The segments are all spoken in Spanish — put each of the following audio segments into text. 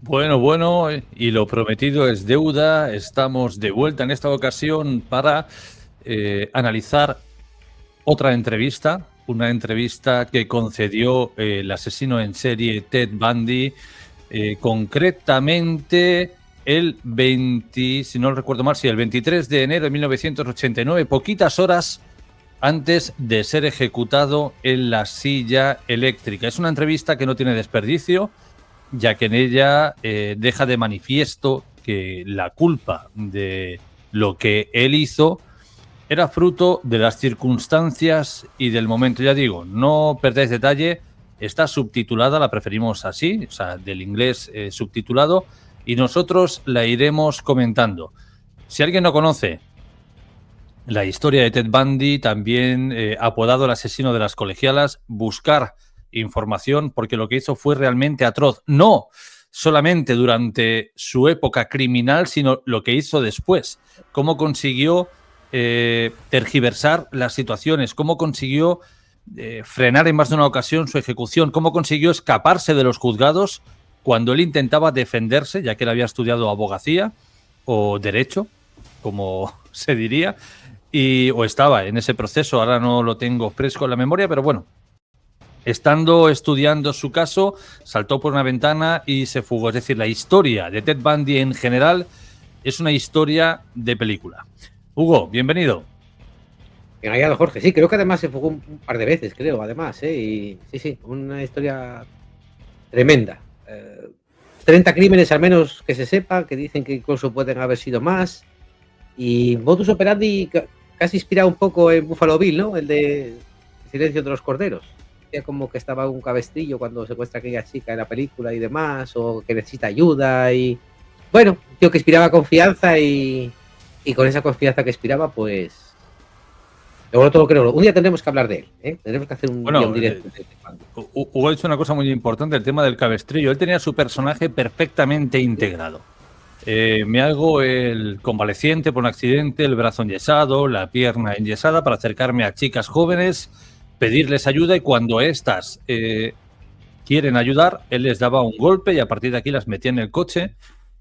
Bueno, y lo prometido es deuda. Estamos de vuelta en esta ocasión para analizar otra entrevista, una entrevista que concedió el asesino en serie Ted Bundy, concretamente el 20, si no recuerdo mal, sí, el 23 de enero de 1989, poquitas horas antes de ser ejecutado en la silla eléctrica. Es una entrevista que no tiene desperdicio, ya que en ella deja de manifiesto que la culpa de lo que él hizo era fruto de las circunstancias y del momento. Ya digo, no perdáis detalle, está subtitulada, la preferimos así, o sea, del inglés subtitulado, y nosotros la iremos comentando. Si alguien no conoce la historia de Ted Bundy, también apodado el asesino de las colegialas, buscar información porque lo que hizo fue realmente atroz. No solamente durante su época criminal, sino lo que hizo después. Cómo consiguió tergiversar las situaciones, cómo consiguió frenar en más de una ocasión su ejecución, cómo consiguió escaparse de los juzgados cuando él intentaba defenderse, ya que él había estudiado abogacía o derecho, como se diría, o estaba en ese proceso, ahora no lo tengo fresco en la memoria, pero bueno, estando estudiando su caso, saltó por una ventana y se fugó. Es decir, la historia de Ted Bundy en general es una historia de película. Hugo, bienvenido. Bien hallado, Jorge. Sí, creo que además se fugó un par de veces, creo, además, y sí, una historia tremenda. 30 crímenes al menos que se sepa, que dicen que incluso pueden haber sido más. Y modus operandi casi inspirado un poco en Buffalo Bill, ¿no? El de Silencio de los Corderos. Decía como que estaba un cabestrillo cuando secuestra a aquella chica en la película y demás, o que necesita ayuda. Y bueno, un tío que inspiraba confianza y con esa confianza que inspiraba, pues luego todo creo. Un día tendremos que hablar de él, ¿eh? Tendremos que hacer un día un Bueno, directo. Hugo ha dicho una cosa muy importante, el tema del cabestrillo. Él tenía su personaje perfectamente integrado. Me hago el convaleciente por un accidente, el brazo enyesado, la pierna enyesada para acercarme a chicas jóvenes, pedirles ayuda y cuando éstas quieren ayudar, él les daba un golpe y a partir de aquí las metía en el coche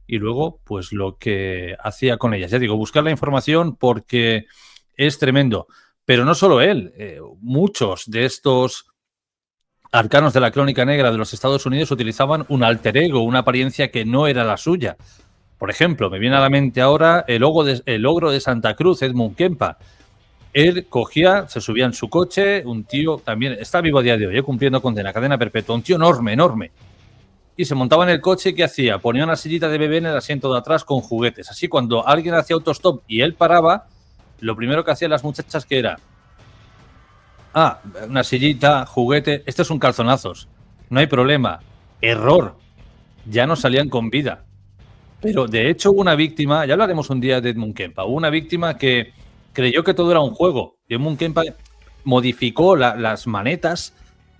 y luego pues lo que hacía con ellas. Ya digo, buscar la información porque es tremendo. Pero no solo él, muchos de estos arcanos de la crónica negra de los Estados Unidos utilizaban un alter ego, una apariencia que no era la suya. Por ejemplo, me viene a la mente ahora el ogro de Santa Cruz, Edmund Kempa. Él cogía, se subía en su coche, un tío también, está vivo a día de hoy, cumpliendo condena, cadena perpetua, un tío enorme, enorme. Y se montaba en el coche y ¿qué hacía? Ponía una sillita de bebé en el asiento de atrás con juguetes. Así cuando alguien hacía autostop y él paraba, lo primero que hacían las muchachas que era, una sillita, juguete, estos son calzonazos, no hay problema. Error, ya no salían con vida. Pero de hecho hubo una víctima, ya hablaremos un día de Edmund Kempa, hubo una víctima que creyó que todo era un juego. Y Edmund Kempa modificó las manetas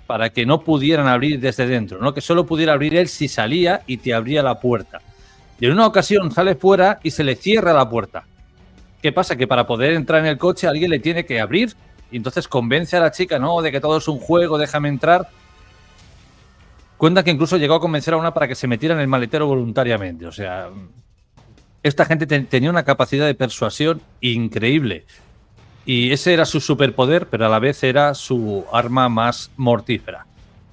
para que no pudieran abrir desde dentro, ¿no? Que solo pudiera abrir él si salía y te abría la puerta. Y en una ocasión sale fuera y se le cierra la puerta. ¿Qué pasa? Que para poder entrar en el coche alguien le tiene que abrir y entonces convence a la chica, no, de que todo es un juego, déjame entrar. Cuenta que incluso llegó a convencer a una para que se metiera en el maletero voluntariamente. O sea, esta gente tenía una capacidad de persuasión increíble. Y ese era su superpoder, pero a la vez era su arma más mortífera.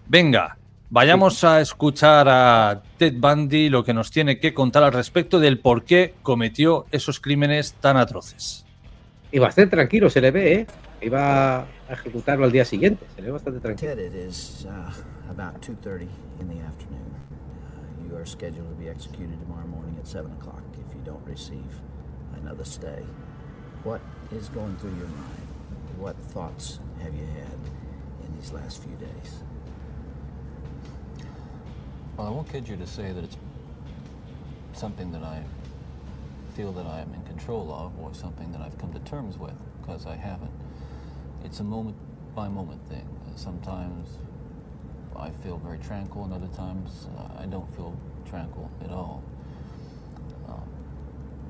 Venga, vayamos a escuchar a Ted Bundy lo que nos tiene que contar al respecto del por qué cometió esos crímenes tan atroces. Y bastante tranquilo se le ve, ¿eh? Iba a ejecutarlo al día siguiente. Se le ve bastante tranquilo. Ted, it is about 2:30 in the afternoon. You are scheduled to be executed tomorrow morning at 7 o'clock if you don't receive another stay. What is going through your mind? What thoughts have you had in these last few days? Well, I won't kid you to say that it's something that I feel that I am in control of or something that I've come to terms with, because I haven't. It's a moment-by-moment thing. Sometimes I feel very tranquil, and other times I don't feel tranquil at all.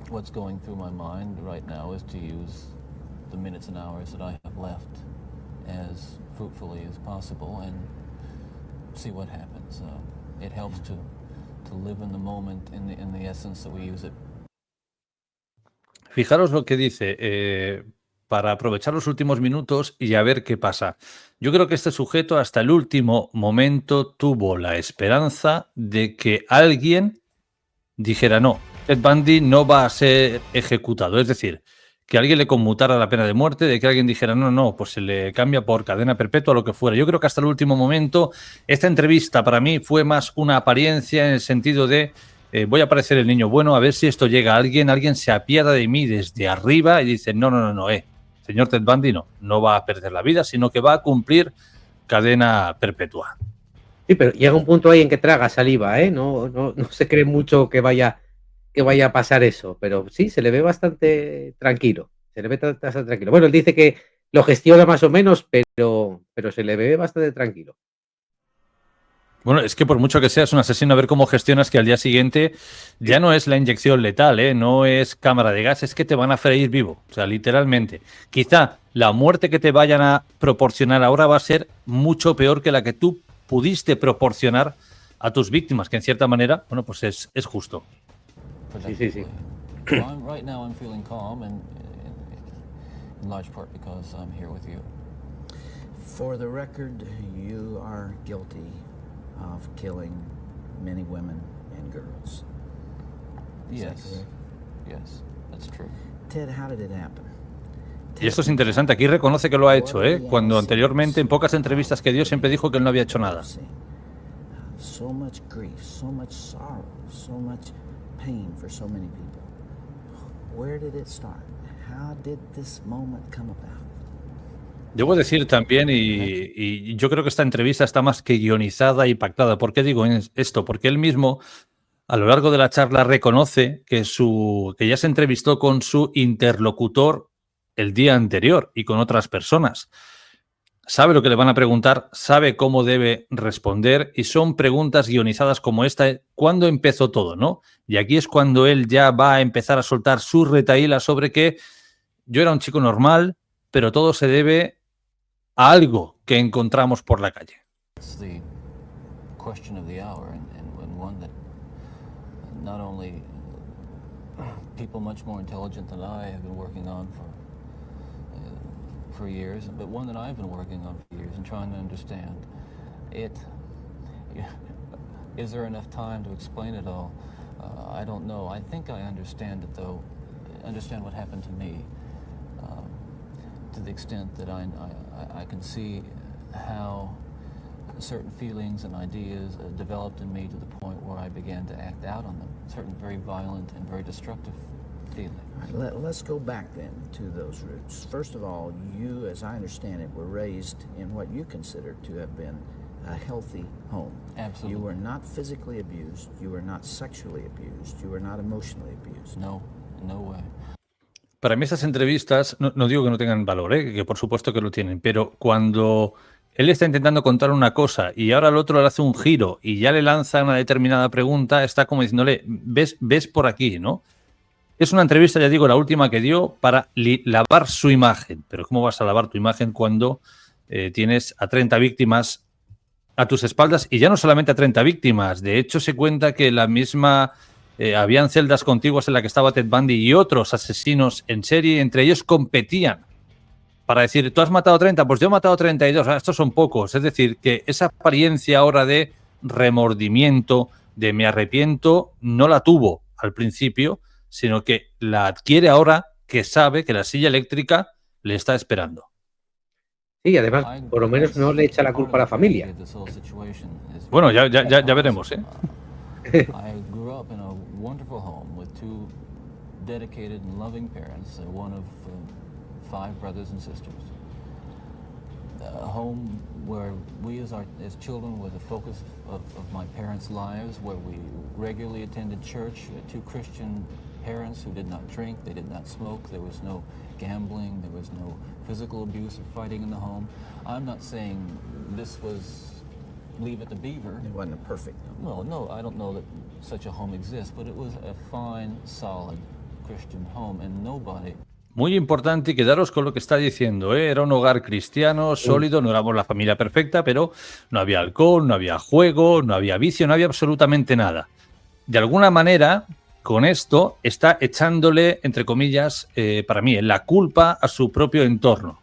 What's going through my mind right now is to use the minutes and hours that I have left as fruitfully as possible and see what happens. It helps to to live in the moment in the essence that we use it. Fijaros lo que dice, para aprovechar los últimos minutos y a ver qué pasa. Yo creo que este sujeto hasta el último momento tuvo la esperanza de que alguien dijera no, Ted Bundy no va a ser ejecutado. Es decir, que alguien le conmutara la pena de muerte, de que alguien dijera no, pues se le cambia por cadena perpetua o lo que fuera. Yo creo que hasta el último momento esta entrevista para mí fue más una apariencia en el sentido de voy a parecer el niño bueno, a ver si esto llega a alguien se apiada de mí desde arriba y dice no, señor Ted Bundy no va a perder la vida, sino que va a cumplir cadena perpetua. Sí, pero llega un punto ahí en que traga saliva, ¿eh? No se cree mucho que vaya a pasar eso, pero sí, se le ve bastante tranquilo. Bueno, él dice que lo gestiona más o menos, pero se le ve bastante tranquilo. Bueno, es que por mucho que seas un asesino, a ver cómo gestionas que al día siguiente ya no es la inyección letal, no es cámara de gas, es que te van a freír vivo, o sea, literalmente. Quizá la muerte que te vayan a proporcionar ahora va a ser mucho peor que la que tú pudiste proporcionar a tus víctimas, que en cierta manera, bueno, pues es justo. Sí. Right now I'm feeling calm, and in large part because I'm here with you. For the record, you are guilty of killing many women and girls. Yes, that's true. Ted, how did it happen? Y esto es interesante, aquí reconoce que lo ha hecho, cuando anteriormente en pocas entrevistas que dio siempre dijo que él no había hecho nada. So much grief, so much sorrow, so much pain for so many people. Where did it start? How did this moment come about? Debo decir también, y yo creo que esta entrevista está más que guionizada y pactada. ¿Por qué digo esto? Porque él mismo, a lo largo de la charla, reconoce que ya se entrevistó con su interlocutor el día anterior y con otras personas. Sabe lo que le van a preguntar, sabe cómo debe responder y son preguntas guionizadas como esta. ¿Cuándo empezó todo, no? Y aquí es cuando él ya va a empezar a soltar su retahíla sobre que yo era un chico normal, pero todo se debe a algo que encontramos por la calle. It's the question of the hour, and one that not only people much more intelligent than I have been working on for years, but one that I've been working on for years and trying to understand it. Is there enough time to explain it all? I don't know. I think I understand it, though. Understand what happened to me, to the extent that I can see how certain feelings and ideas developed in me to the point where I began to act out on them. Certain very violent and very destructive feelings. Right, let's go back then to those roots. First of all, you, as I understand it, were raised in what you consider to have been a healthy home. Absolutely. You were not physically abused, you were not sexually abused, you were not emotionally abused. No way. Para mí estas entrevistas, no digo que no tengan valor, que por supuesto que lo tienen, pero cuando él está intentando contar una cosa y ahora el otro le hace un giro y ya le lanza una determinada pregunta, está como diciéndole, ves por aquí, ¿no? Es una entrevista, ya digo, la última que dio para lavar su imagen. Pero ¿cómo vas a lavar tu imagen cuando tienes a 30 víctimas a tus espaldas? Y ya no solamente a 30 víctimas. De hecho, se cuenta que la misma... habían celdas contiguas en la que estaba Ted Bundy y otros asesinos en serie. Entre ellos competían para decir, ¿tú has matado 30? Pues yo he matado 32. Estos son pocos. Es decir, que esa apariencia ahora de remordimiento, de me arrepiento, no la tuvo al principio, sino que la adquiere ahora que sabe que la silla eléctrica le está esperando. Sí, además, por lo menos no le echa la culpa a la familia. Bueno, ya veremos, I grew up in a wonderful home with two dedicated and loving parents, one of 5 brothers and sisters. A home where we as children were the focus of my parents' lives, where we regularly attended church, 2 Christian parents who did not drink, they did not smoke, there was no gambling, there was no physical abuse or fighting in the home. I'm not saying this was Leave It to Beaver. It wasn't a perfect home. No, I don't know that such a home exists, but it was a fine, solid Christian home, and nobody... Muy importante, y quedaros con lo que está diciendo, Era un hogar cristiano, sólido, no éramos la familia perfecta, pero no había alcohol, no había juego, no había vicio, no había absolutamente nada. de alguna manera, con esto, está echándole, entre comillas, para mí, la culpa a su propio entorno.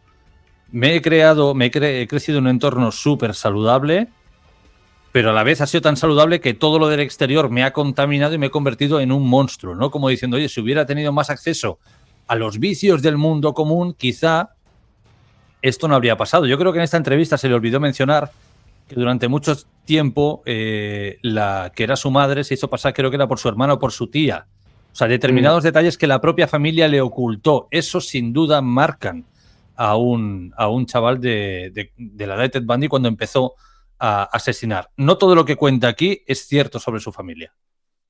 He crecido en un entorno súper saludable, pero a la vez ha sido tan saludable que todo lo del exterior me ha contaminado y me he convertido en un monstruo, ¿no? Como diciendo, oye, si hubiera tenido más acceso a los vicios del mundo común, quizá esto no habría pasado. Yo creo que en esta entrevista se le olvidó mencionar que durante mucho tiempo la que era su madre se hizo pasar, creo que era por su hermana o por su tía. O sea, determinados detalles que la propia familia le ocultó. Eso sin duda marcan a un chaval de la edad de Ted Bundy cuando empezó a asesinar. No todo lo que cuenta aquí es cierto sobre su familia.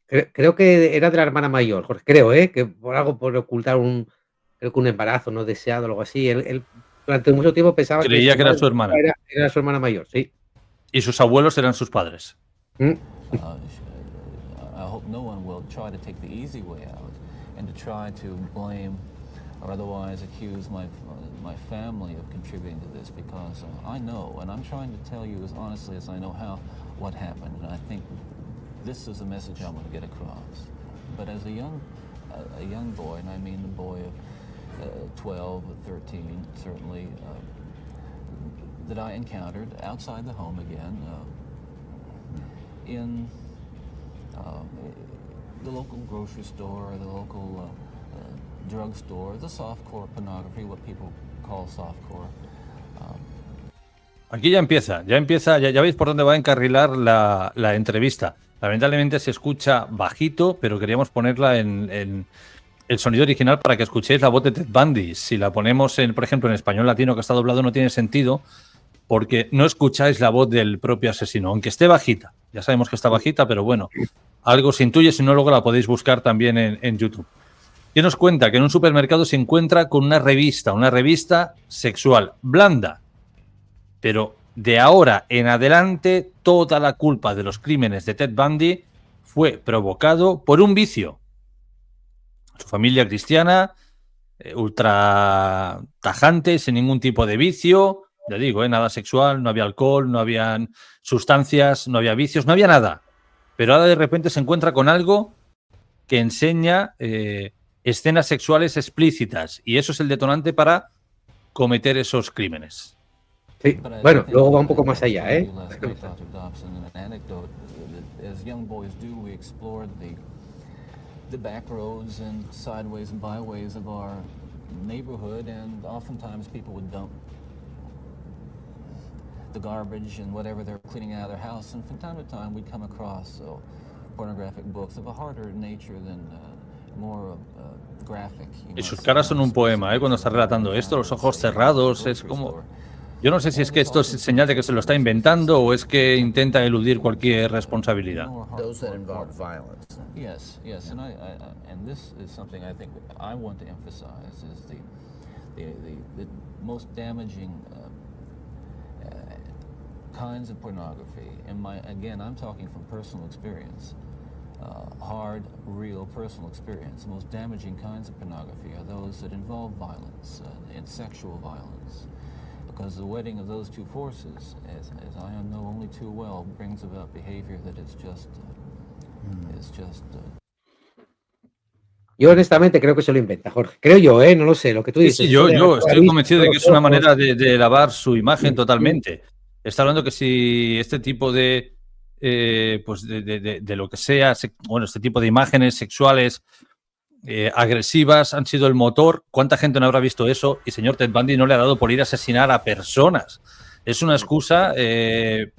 Creo que era de la hermana mayor, Jorge, creo, que por ocultar creo que un embarazo no deseado o algo así. Él durante mucho tiempo pensaba que Creía su que era madre su hermana. era su hermana mayor, sí. Y sus abuelos eran sus padres. Mm. I hope no one will try to take the easy way out and to try to blame or otherwise accuse my family of contributing to this, because I know, and I'm trying to tell you as honestly as I know what happened, and I think this is a message I want to get across. But as a young boy, and I mean the boy of 12 or 13, certainly, that I encountered outside the home again, in the local grocery store, the local drugstore, the softcore pornography, what people call softcore. Aquí ya empieza, ya veis por dónde va a encarrilar la entrevista. Lamentablemente se escucha bajito, pero queríamos ponerla en el sonido original para que escuchéis la voz de Ted Bundy. Si la ponemos, por ejemplo, en español latino que está doblado, no tiene sentido, porque no escucháis la voz del propio asesino, aunque esté bajita. Ya sabemos que está bajita, pero bueno, algo se intuye, si no luego la podéis buscar también en YouTube. Y nos cuenta que en un supermercado se encuentra con una revista sexual blanda, pero de ahora en adelante toda la culpa de los crímenes de Ted Bundy fue provocado por un vicio. Su familia cristiana, ultra tajante, sin ningún tipo de vicio. Ya digo, nada sexual, no había alcohol, no habían sustancias, no había vicios, no había nada. Pero ahora de repente se encuentra con algo que enseña escenas sexuales explícitas, y eso es el detonante para cometer esos crímenes. Sí, bueno, luego va un poco más allá, The back roads and sideways and byways of our neighborhood, and oftentimes people would dump the garbage and whatever they're cleaning out of their house, and from time to time we'd come across pornographic books of a harder nature than more graphic. Y sus caras son un poema, cuando está relatando esto, los ojos cerrados, es como... Yo no sé si es que esto es señal de que se lo está inventando o es que intenta eludir cualquier responsabilidad. Those that involve violence. Yes, and this is something I think I want to emphasize is the most damaging kinds of pornography. And again, I'm talking from personal experience, hard, real personal experience. The most damaging kinds of pornography are those that involve violence and sexual violence. Because the wedding of those two forces, as I know only too well, brings about behavior that is just Yo honestamente creo que se lo inventa, Jorge. Creo yo, no lo sé, lo que tú dices. Sí, yo estoy convencido de que es una manera de lavar su imagen totalmente. Está hablando que si este tipo de pues de lo que sea, bueno, este tipo de imágenes sexuales agresivas han sido el motor. ¿Cuánta gente no habrá visto eso? Y señor Ted Bundy no le ha dado por ir a asesinar a personas. Es una excusa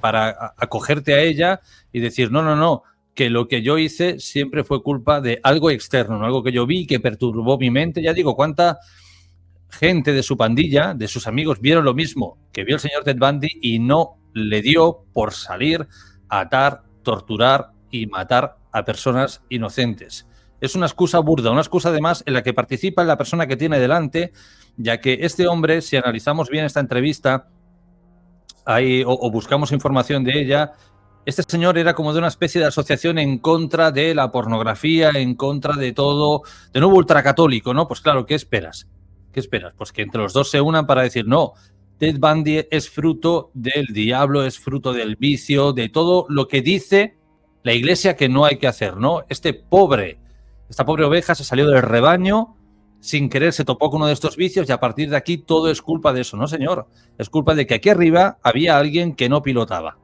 para acogerte a ella y decir, no, que lo que yo hice siempre fue culpa de algo externo, ¿no? Algo que yo vi que perturbó mi mente. Ya digo, ¿cuánta gente de su pandilla, de sus amigos, vieron lo mismo que vio el señor Ted Bundy y no le dio por salir a atar, torturar y matar a personas inocentes? Es una excusa burda, una excusa además en la que participa la persona que tiene delante, ya que este hombre, si analizamos bien esta entrevista o buscamos información de ella, este señor era como de una especie de asociación en contra de la pornografía, en contra de todo, de nuevo ultracatólico, ¿no? Pues claro, ¿qué esperas? ¿Qué esperas? Pues que entre los dos se unan para decir, no, Ted Bundy es fruto del diablo, es fruto del vicio, de todo lo que dice la iglesia que no hay que hacer, ¿no? Esta pobre oveja se salió del rebaño, sin querer se topó con uno de estos vicios y a partir de aquí todo es culpa de eso. No, señor. Es culpa de que aquí arriba había alguien que no pilotaba.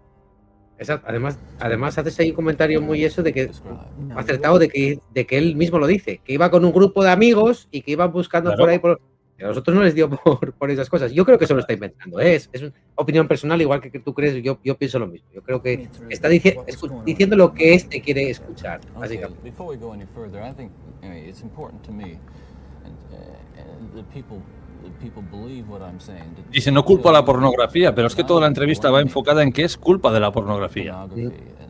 Exacto. Además haces ahí un comentario muy eso de que acertado de que él mismo lo dice, que iba con un grupo de amigos y que iban buscando Claro. por ahí a nosotros no les dio por esas cosas. Yo creo que eso lo está inventando. Es una opinión personal, igual que tú crees, yo pienso lo mismo. Yo creo que está diciendo lo que quiere escuchar, básicamente. Before we go any further, I think it's important to me and the people believe what I'm saying. Dice, no culpo a la pornografía, pero es que toda la entrevista va enfocada en que es culpa de la pornografía.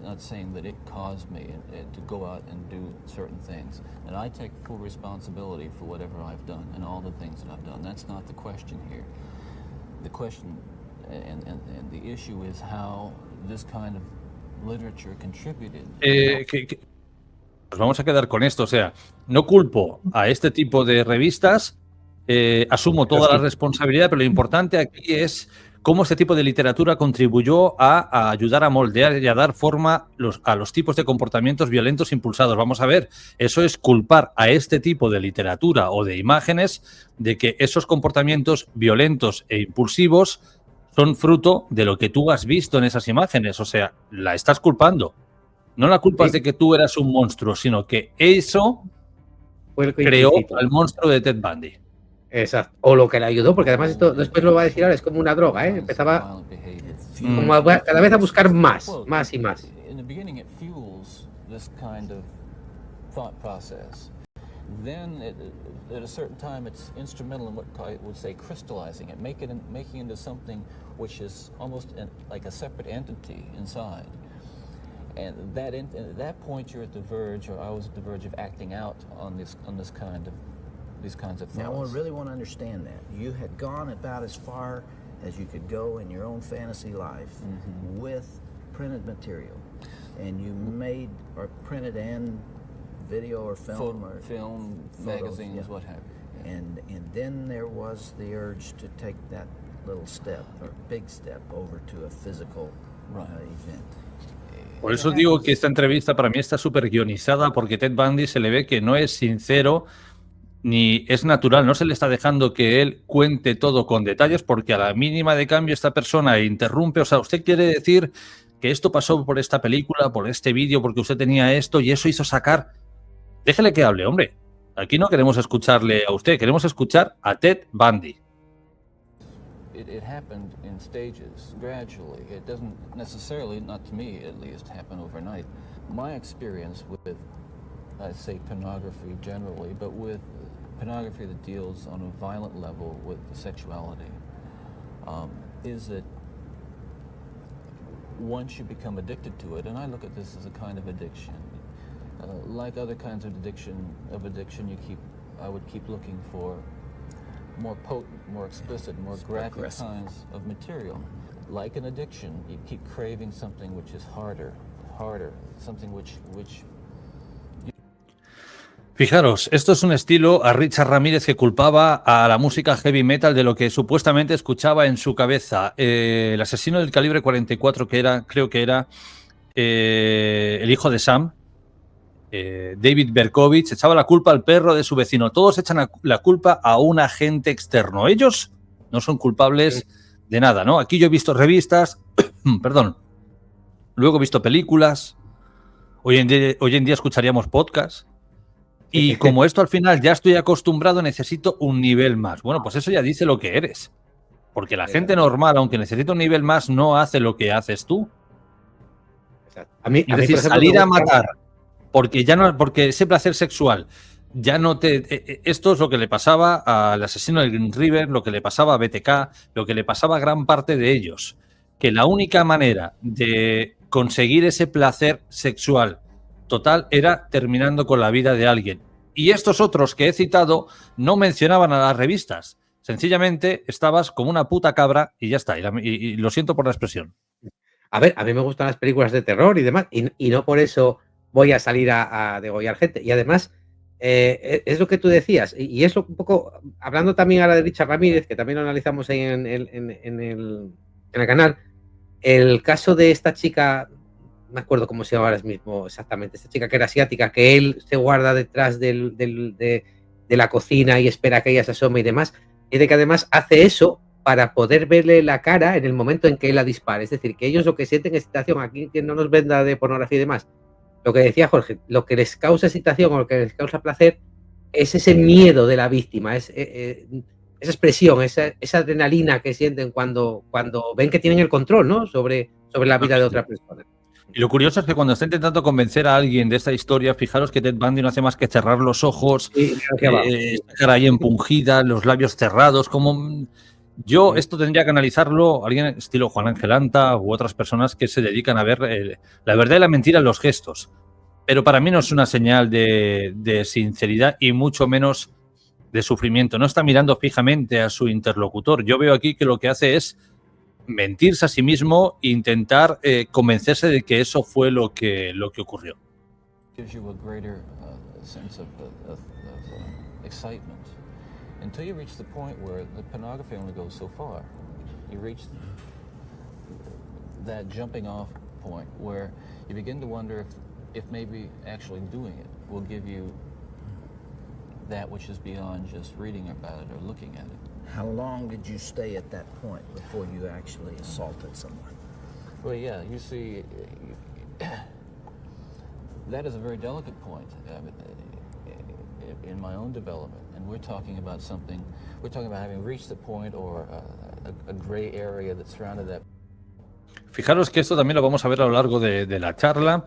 Not saying that it caused me to go out and do certain things, and I take full responsibility for whatever I've done and all the things that I've done. That's not the question here. The question and the issue is how this kind of literature contributed. Nos vamos a quedar con esto, o sea, no culpo a este tipo de revistas, asumo toda la responsabilidad, pero lo importante aquí es cómo este tipo de literatura contribuyó a ayudar a moldear y a dar forma a los tipos de comportamientos violentos impulsados. Vamos a ver, eso es culpar a este tipo de literatura o de imágenes de que esos comportamientos violentos e impulsivos son fruto de lo que tú has visto en esas imágenes. O sea, la estás culpando. No la culpas de que tú eras un monstruo, sino que eso creó al monstruo de Ted Bundy. Exacto. O lo que le ayudó, porque además esto después lo va a decir ahora, es como una droga, ¿eh? Empezaba como cada vez a buscar más y más. In the beginning it fuels this kind of thought process. Then at a certain time it's instrumental in what I would say crystallizing it, making into something which is almost like a separate entity inside. And at that point you're at the verge, or I was at the verge of acting out on these kinds of thoughts. Now, I really want to understand that. You had gone about as far as you could go in your own fantasy life with printed material. And you made or printed and video or film film, magazines, what have you. And then there was the urge to take that little step or big step over to a physical event. Por eso digo que esta entrevista para mí está súper guionizada, porque Ted Bundy se le ve que no es sincero ni es natural, no se le está dejando que él cuente todo con detalles, porque a la mínima de cambio esta persona interrumpe. O sea, usted quiere decir que esto pasó por esta película, por este vídeo, porque usted tenía esto y eso hizo sacar. Déjele que hable, hombre. Aquí no queremos escucharle a usted, queremos escuchar a Ted Bundy. It happened in stages, gradually. It doesn't necessarily, not to me at least, happen overnight. My experience with, I say pornography generally, but with pornography that deals on a violent level with sexuality, is that once you become addicted to it, and I look at this as a kind of addiction, like other kinds of addiction, I would keep looking for more potent, more explicit, more graphic kinds of material. Like an addiction, you keep craving something which is harder, something which. Fijaros, esto es un estilo a Richard Ramírez que culpaba a la música heavy metal de lo que supuestamente escuchaba en su cabeza. El asesino del calibre 44, creo que era el hijo de Sam, David Berkovich, echaba la culpa al perro de su vecino. Todos echan la culpa a un agente externo. Ellos no son culpables de nada, ¿no? Aquí yo he visto revistas, perdón, luego he visto películas, hoy en día escucharíamos podcasts, y como esto al final ya estoy acostumbrado, necesito un nivel más. Bueno, pues eso ya dice lo que eres. Porque la gente normal, aunque necesita un nivel más, no hace lo que haces tú. Es decir, salir a matar porque ese placer sexual ya no te... Esto es lo que le pasaba al asesino del Green River, lo que le pasaba a BTK, lo que le pasaba a gran parte de ellos. Que la única manera de conseguir ese placer sexual total era terminando con la vida de alguien. Y estos otros que he citado no mencionaban a las revistas. Sencillamente estabas como una puta cabra y ya está. Y lo siento por la expresión. A ver, a mí me gustan las películas de terror y demás, y no por eso voy a salir a degollar gente. Y además, es lo que tú decías, y es un poco, hablando también ahora de Richard Ramírez, que también lo analizamos ahí en el canal, el caso de esta chica me acuerdo cómo se llama ahora mismo exactamente, esta chica que era asiática, que él se guarda detrás de la cocina y espera que ella se asome y demás, y de que además hace eso para poder verle la cara en el momento en que él la dispare. Es decir, que ellos lo que sienten excitación, aquí que no nos venda de pornografía y demás, lo que decía Jorge, lo que les causa excitación o lo que les causa placer es ese miedo de la víctima, esa expresión, esa adrenalina que sienten cuando ven que tienen el control, ¿no? sobre la vida de otra persona. Y lo curioso es que cuando está intentando convencer a alguien de esta historia, fijaros que Ted Bundy no hace más que cerrar los ojos, esta cara ahí empungida, los labios cerrados, como... esto tendría que analizarlo alguien estilo Juan Ángel Anta u otras personas que se dedican a ver la verdad y la mentira en los gestos. Pero para mí no es una señal de sinceridad y mucho menos de sufrimiento. No está mirando fijamente a su interlocutor. Yo veo aquí que lo que hace es mentirse a sí mismo e intentar convencerse de que eso fue lo que ocurrió. Gives you a greater sense of excitement until you reach the point where the pornography only goes so far. You reach that jumping off point where you begin to wonder if maybe actually doing it will give you that which is beyond just reading about it or looking at it. How long did you stay at that point before you actually assaulted someone? Well, yeah, you see, that is a very delicate point in my own development. And we're talking about having reached the point or a gray area that surrounded that. Fijaros que esto también lo vamos a ver a lo largo de la charla.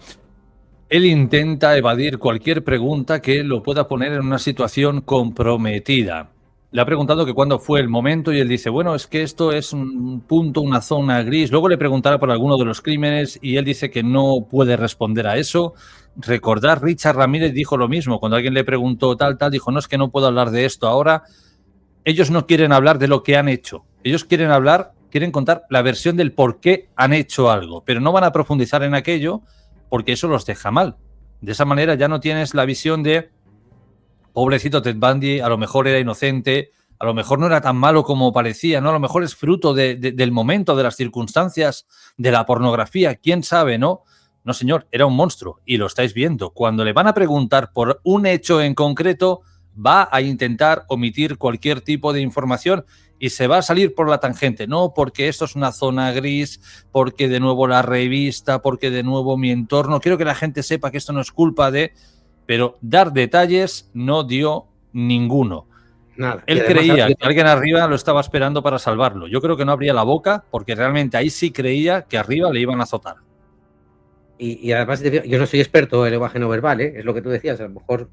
Él intenta evadir cualquier pregunta que lo pueda poner en una situación comprometida. Le ha preguntado que cuándo fue el momento y él dice, bueno, es que esto es un punto, una zona gris. Luego le preguntará por alguno de los crímenes y él dice que no puede responder a eso. Recordar, Richard Ramírez dijo lo mismo. Cuando alguien le preguntó tal, dijo, no, es que no puedo hablar de esto ahora. Ellos no quieren hablar de lo que han hecho. Ellos quieren contar la versión del por qué han hecho algo, pero no van a profundizar en aquello porque eso los deja mal. De esa manera ya no tienes la visión de pobrecito Ted Bundy, a lo mejor era inocente, a lo mejor no era tan malo como parecía, ¿no? A lo mejor es fruto del momento, de las circunstancias, de la pornografía, quién sabe, ¿no? No, señor, era un monstruo y lo estáis viendo. Cuando le van a preguntar por un hecho en concreto, va a intentar omitir cualquier tipo de información y se va a salir por la tangente. No, porque esto es una zona gris, porque de nuevo la revista, porque de nuevo mi entorno. Quiero que la gente sepa que esto no es culpa de... Pero dar detalles no dio ninguno. Nada. Él creía que alguien arriba lo estaba esperando para salvarlo. Yo creo que no abría la boca porque realmente ahí sí creía que arriba le iban a azotar. Y además, yo no soy experto en lenguaje no verbal, es lo que tú decías, a lo mejor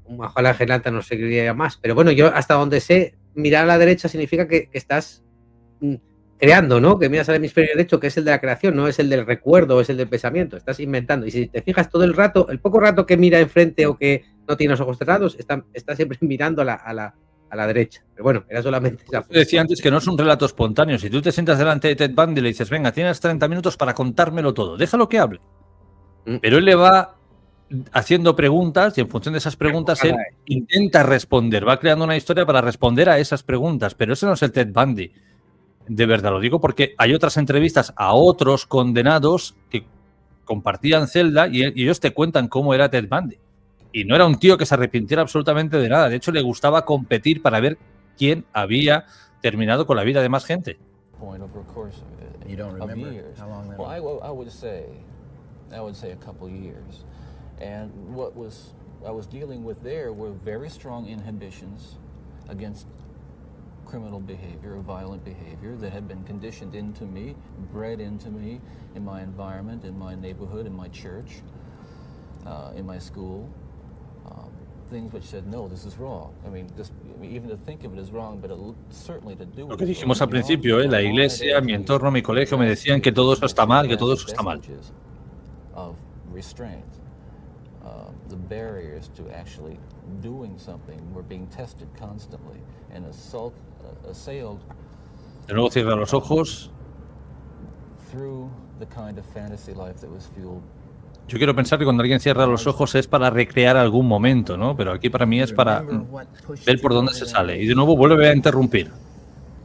ojalá Gelanta nos seguiría más, pero bueno, yo hasta donde sé, mirar a la derecha significa que estás creando, ¿no? Que miras al hemisferio derecho, que es el de la creación, no es el del recuerdo, es el del pensamiento, estás inventando. Y si te fijas todo el rato, el poco rato que mira enfrente o que no tiene los ojos cerrados, está siempre mirando a la derecha. Pero bueno, era solamente esa. Decía antes que no es un relato espontáneo. Si tú te sientas delante de Ted Bundy y le dices, venga, tienes 30 minutos para contármelo todo, déjalo que hable. Pero él le va haciendo preguntas y en función de esas preguntas él intenta responder, va creando una historia para responder a esas preguntas, pero ese no es el Ted Bundy. De verdad lo digo porque hay otras entrevistas a otros condenados que compartían celda y ellos te cuentan cómo era Ted Bundy. Y no era un tío que se arrepintiera absolutamente de nada. De hecho, le gustaba competir para ver quién había terminado con la vida de más gente. You don't remember how long that was? I would say a couple years. And what I was dealing with there were very strong inhibitions against criminal behavior or violent behavior that had been conditioned into me, bred into me in my environment, in my neighborhood, in my church, in my school. Things which said, no, this is wrong. I mean, even to think of it as wrong, but certainly to do it. Lo que dijimos al principio, la iglesia, mi entorno, mi colegio me decían que todo eso está mal, que todo eso está mal. Of restraint, the barriers to actually doing something were being tested constantly and assailed. De nuevo cierra los ojos. Through the kind of fantasy life that was fueled. Yo quiero pensar que cuando alguien cierra los ojos es para recrear algún momento, ¿no? Pero aquí para mí es para ver por dónde se sale. Y de nuevo vuelve a interrumpir.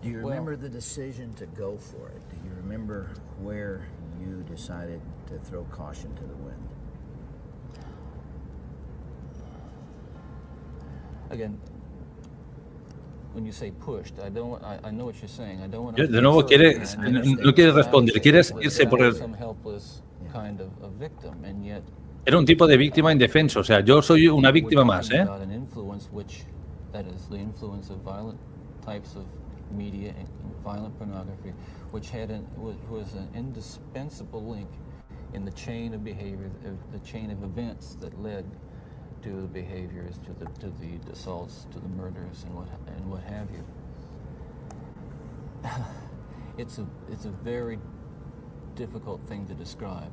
Do you remember remember the decision to go for it? Do you remember where you decided to throw caution to the wind? Again, when you say pushed, I know what you're saying. I don't want De nuevo, no quieres responder, quieres irse por el... some helpless kind of a victim, and yet Era un tipo de víctima indefenso, o sea, yo soy una víctima más, ¿eh? An influence which, that is the influence of violent types of media and violent pornography, which was an indispensable link in the chain of behavior, the chain of events that led to the behaviors, to the assaults, to the murders, and what have you. It's a very difficult thing to describe.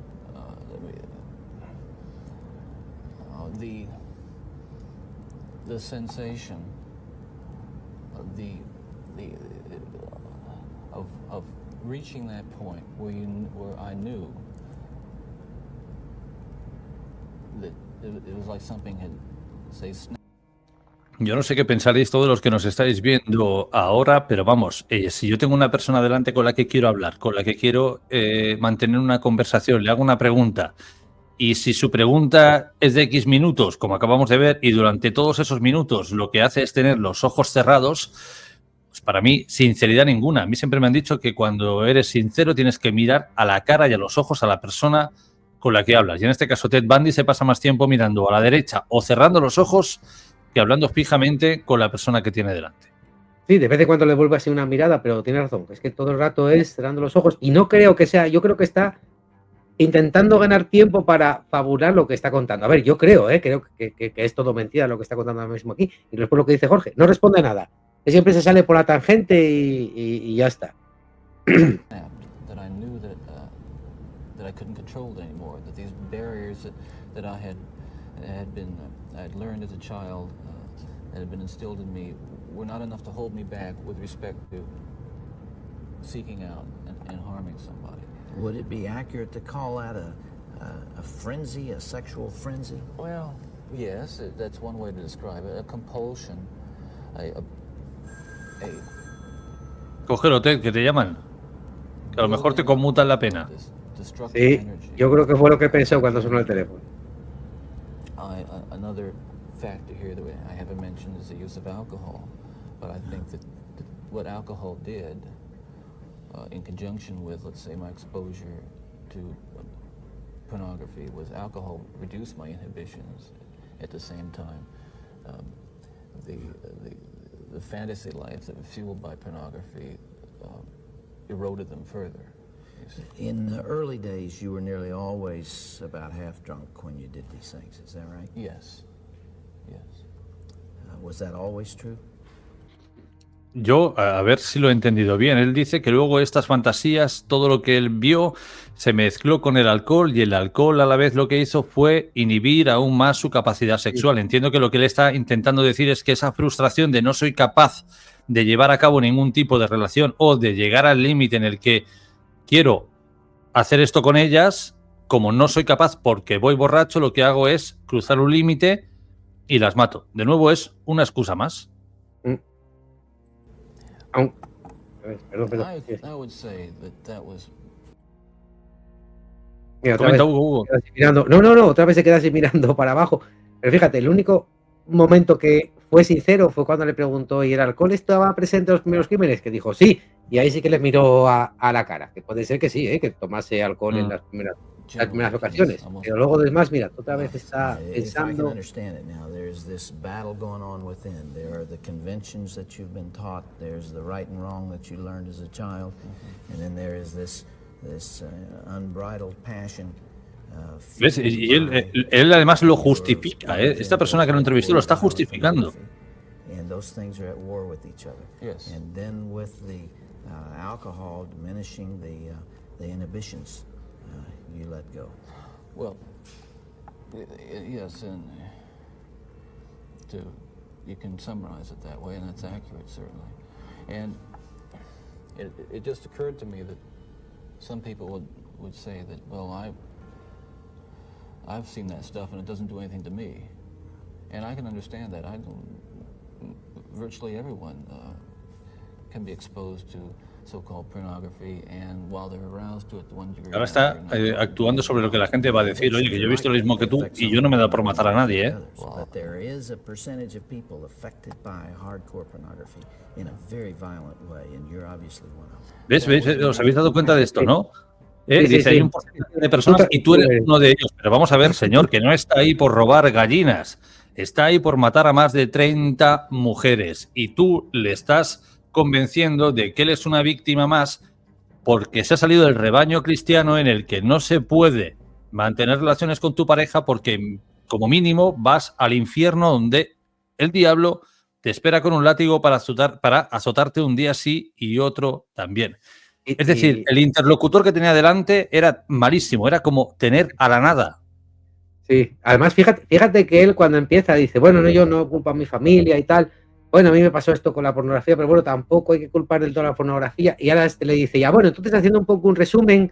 The sensation of reaching that point where I knew that it was like something had, say, snapped. Yo no sé qué pensaréis todos los que nos estáis viendo ahora, pero vamos, si yo tengo una persona delante con la que quiero hablar, con la que quiero mantener una conversación, le hago una pregunta, y si su pregunta es de X minutos, como acabamos de ver, y durante todos esos minutos lo que hace es tener los ojos cerrados, pues para mí, sinceridad ninguna. A mí siempre me han dicho que cuando eres sincero tienes que mirar a la cara y a los ojos a la persona con la que hablas. Y en este caso Ted Bundy se pasa más tiempo mirando a la derecha o cerrando los ojos que hablando fijamente con la persona que tiene delante. Sí, de vez en cuando le vuelve así una mirada, pero tiene razón, es que todo el rato es cerrando los ojos y no creo que sea, yo creo que está intentando ganar tiempo para fabular lo que está contando. A ver, yo creo que es todo mentira lo que está contando ahora mismo aquí. Y después lo que dice Jorge, no responde nada. Que siempre se sale por la tangente y ya está. That I knew that I couldn't control it anymore. That these barriers that I'd learned as a child, that had been instilled in me, were not enough to hold me back with respect to seeking out and harming somebody. Would it be accurate to call that a frenzy, a sexual frenzy? Well, yes, that's one way to describe it. A compulsion, Cógelo, Ted, que te llaman. Que a lo mejor te conmutan la pena. Sí, yo creo que fue lo que pensó cuando sonó el teléfono. Another factor here that I haven't mentioned is the use of alcohol. But I think that what alcohol did, in conjunction with, let's say, my exposure to pornography, was alcohol reduced my inhibitions at the same time. The fantasy life that was fueled by pornography eroded them further. In the early days, you were nearly always about half drunk when you did these things, is that right? Yes. Was that always true? Yo, a ver si lo he entendido bien, él dice que luego estas fantasías, todo lo que él vio, se mezcló con el alcohol y el alcohol a la vez lo que hizo fue inhibir aún más su capacidad sexual. Entiendo que lo que él está intentando decir es que esa frustración de no soy capaz de llevar a cabo ningún tipo de relación o de llegar al límite en el que quiero hacer esto con ellas, como no soy capaz porque voy borracho, lo que hago es cruzar un límite y las mato. De nuevo es una excusa más. Perdón. I would say that was. Mira, Comenta, Hugo. No, otra vez se queda así mirando para abajo. Pero fíjate, el único momento que fue sincero fue cuando le preguntó, ¿y el alcohol estaba presente en los primeros crímenes? Que dijo sí, y ahí sí que le miró a la cara. Que puede ser que sí, que tomase alcohol en las primeras ocasiones. Pero luego demás, mira, otra vez está pensando. Understand it now. There's this battle going on within. There are the conventions that you've been taught. There's the right and wrong that you learned as a child, and then there is this unbridled passion. ¿Ves? Y él además lo justifica, ¿eh? Esta persona que lo entrevistó lo está justificando. And those things are at war with each other. Yes. And then with the alcohol diminishing the inhibitions, you let go. Well, yes, and you can summarize it that way, and that's accurate, certainly. And it just occurred to me that some people would say that, well, I've seen that stuff and it doesn't do anything to me. And I can understand that. Virtually everyone can be exposed to so-called pornography, and while they're aroused to it to one degree or Ahora está another, they're not actuando sobre lo que la gente va a decir. Oye, que yo he visto lo mismo que tú Affects y some yo no me da por more matar a than nadie, ¿eh? others, But there is a percentage of people affected by hardcore pornography in a very violent way, and you're obviously one of them. ¿Ves? ¿Os habéis dado cuenta de esto, no? Sí, sí, Dice, sí. hay un porcentaje de personas y tú eres uno de ellos. Pero vamos a ver, señor, que no está ahí por robar gallinas. Está ahí por matar a más de 30 mujeres. Y tú le estás convenciendo de que él es una víctima más porque se ha salido del rebaño cristiano en el que no se puede mantener relaciones con tu pareja porque, como mínimo, vas al infierno donde el diablo te espera con un látigo para azotarte un día sí y otro también. Es decir, el interlocutor que tenía delante era malísimo, era como tener a la nada. Sí, además fíjate que él cuando empieza dice, bueno, no, yo no culpo a mi familia y tal, bueno, a mí me pasó esto con la pornografía, pero bueno, tampoco hay que culpar del todo la pornografía, y ahora le dice, ya bueno, tú te estás haciendo un poco un resumen,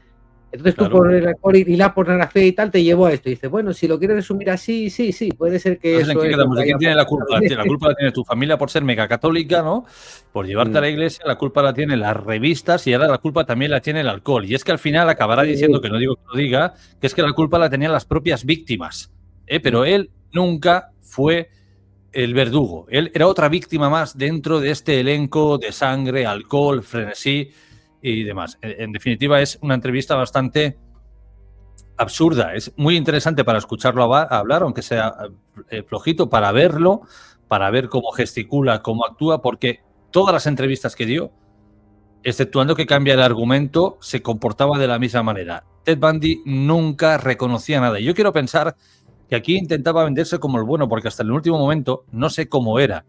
entonces Claro. tú por el alcohol y la pornografía y tal te llevó a esto, y dice, bueno, si lo quieres resumir así, sí, puede ser que Entonces, ¿en eso qué es quedamos? lo ¿De que quién tiene haya la culpa? pasado. La culpa la tiene tu familia por ser mega católica, ¿no? Por llevarte a la iglesia, la culpa la tienen las revistas y ahora la culpa también la tiene el alcohol. Y es que al final acabará diciendo, que no digo que lo diga, que es que la culpa la tenían las propias víctimas. Pero él nunca fue el verdugo. Él era otra víctima más dentro de este elenco de sangre, alcohol, frenesí y demás. En definitiva, es una entrevista bastante absurda. Es muy interesante para escucharlo hablar, aunque sea flojito, para verlo, para ver cómo gesticula, cómo actúa, porque todas las entrevistas que dio, exceptuando que cambia el argumento, se comportaba de la misma manera. Ted Bundy nunca reconocía nada. Y yo quiero pensar que aquí intentaba venderse como el bueno, porque hasta el último momento, no sé cómo era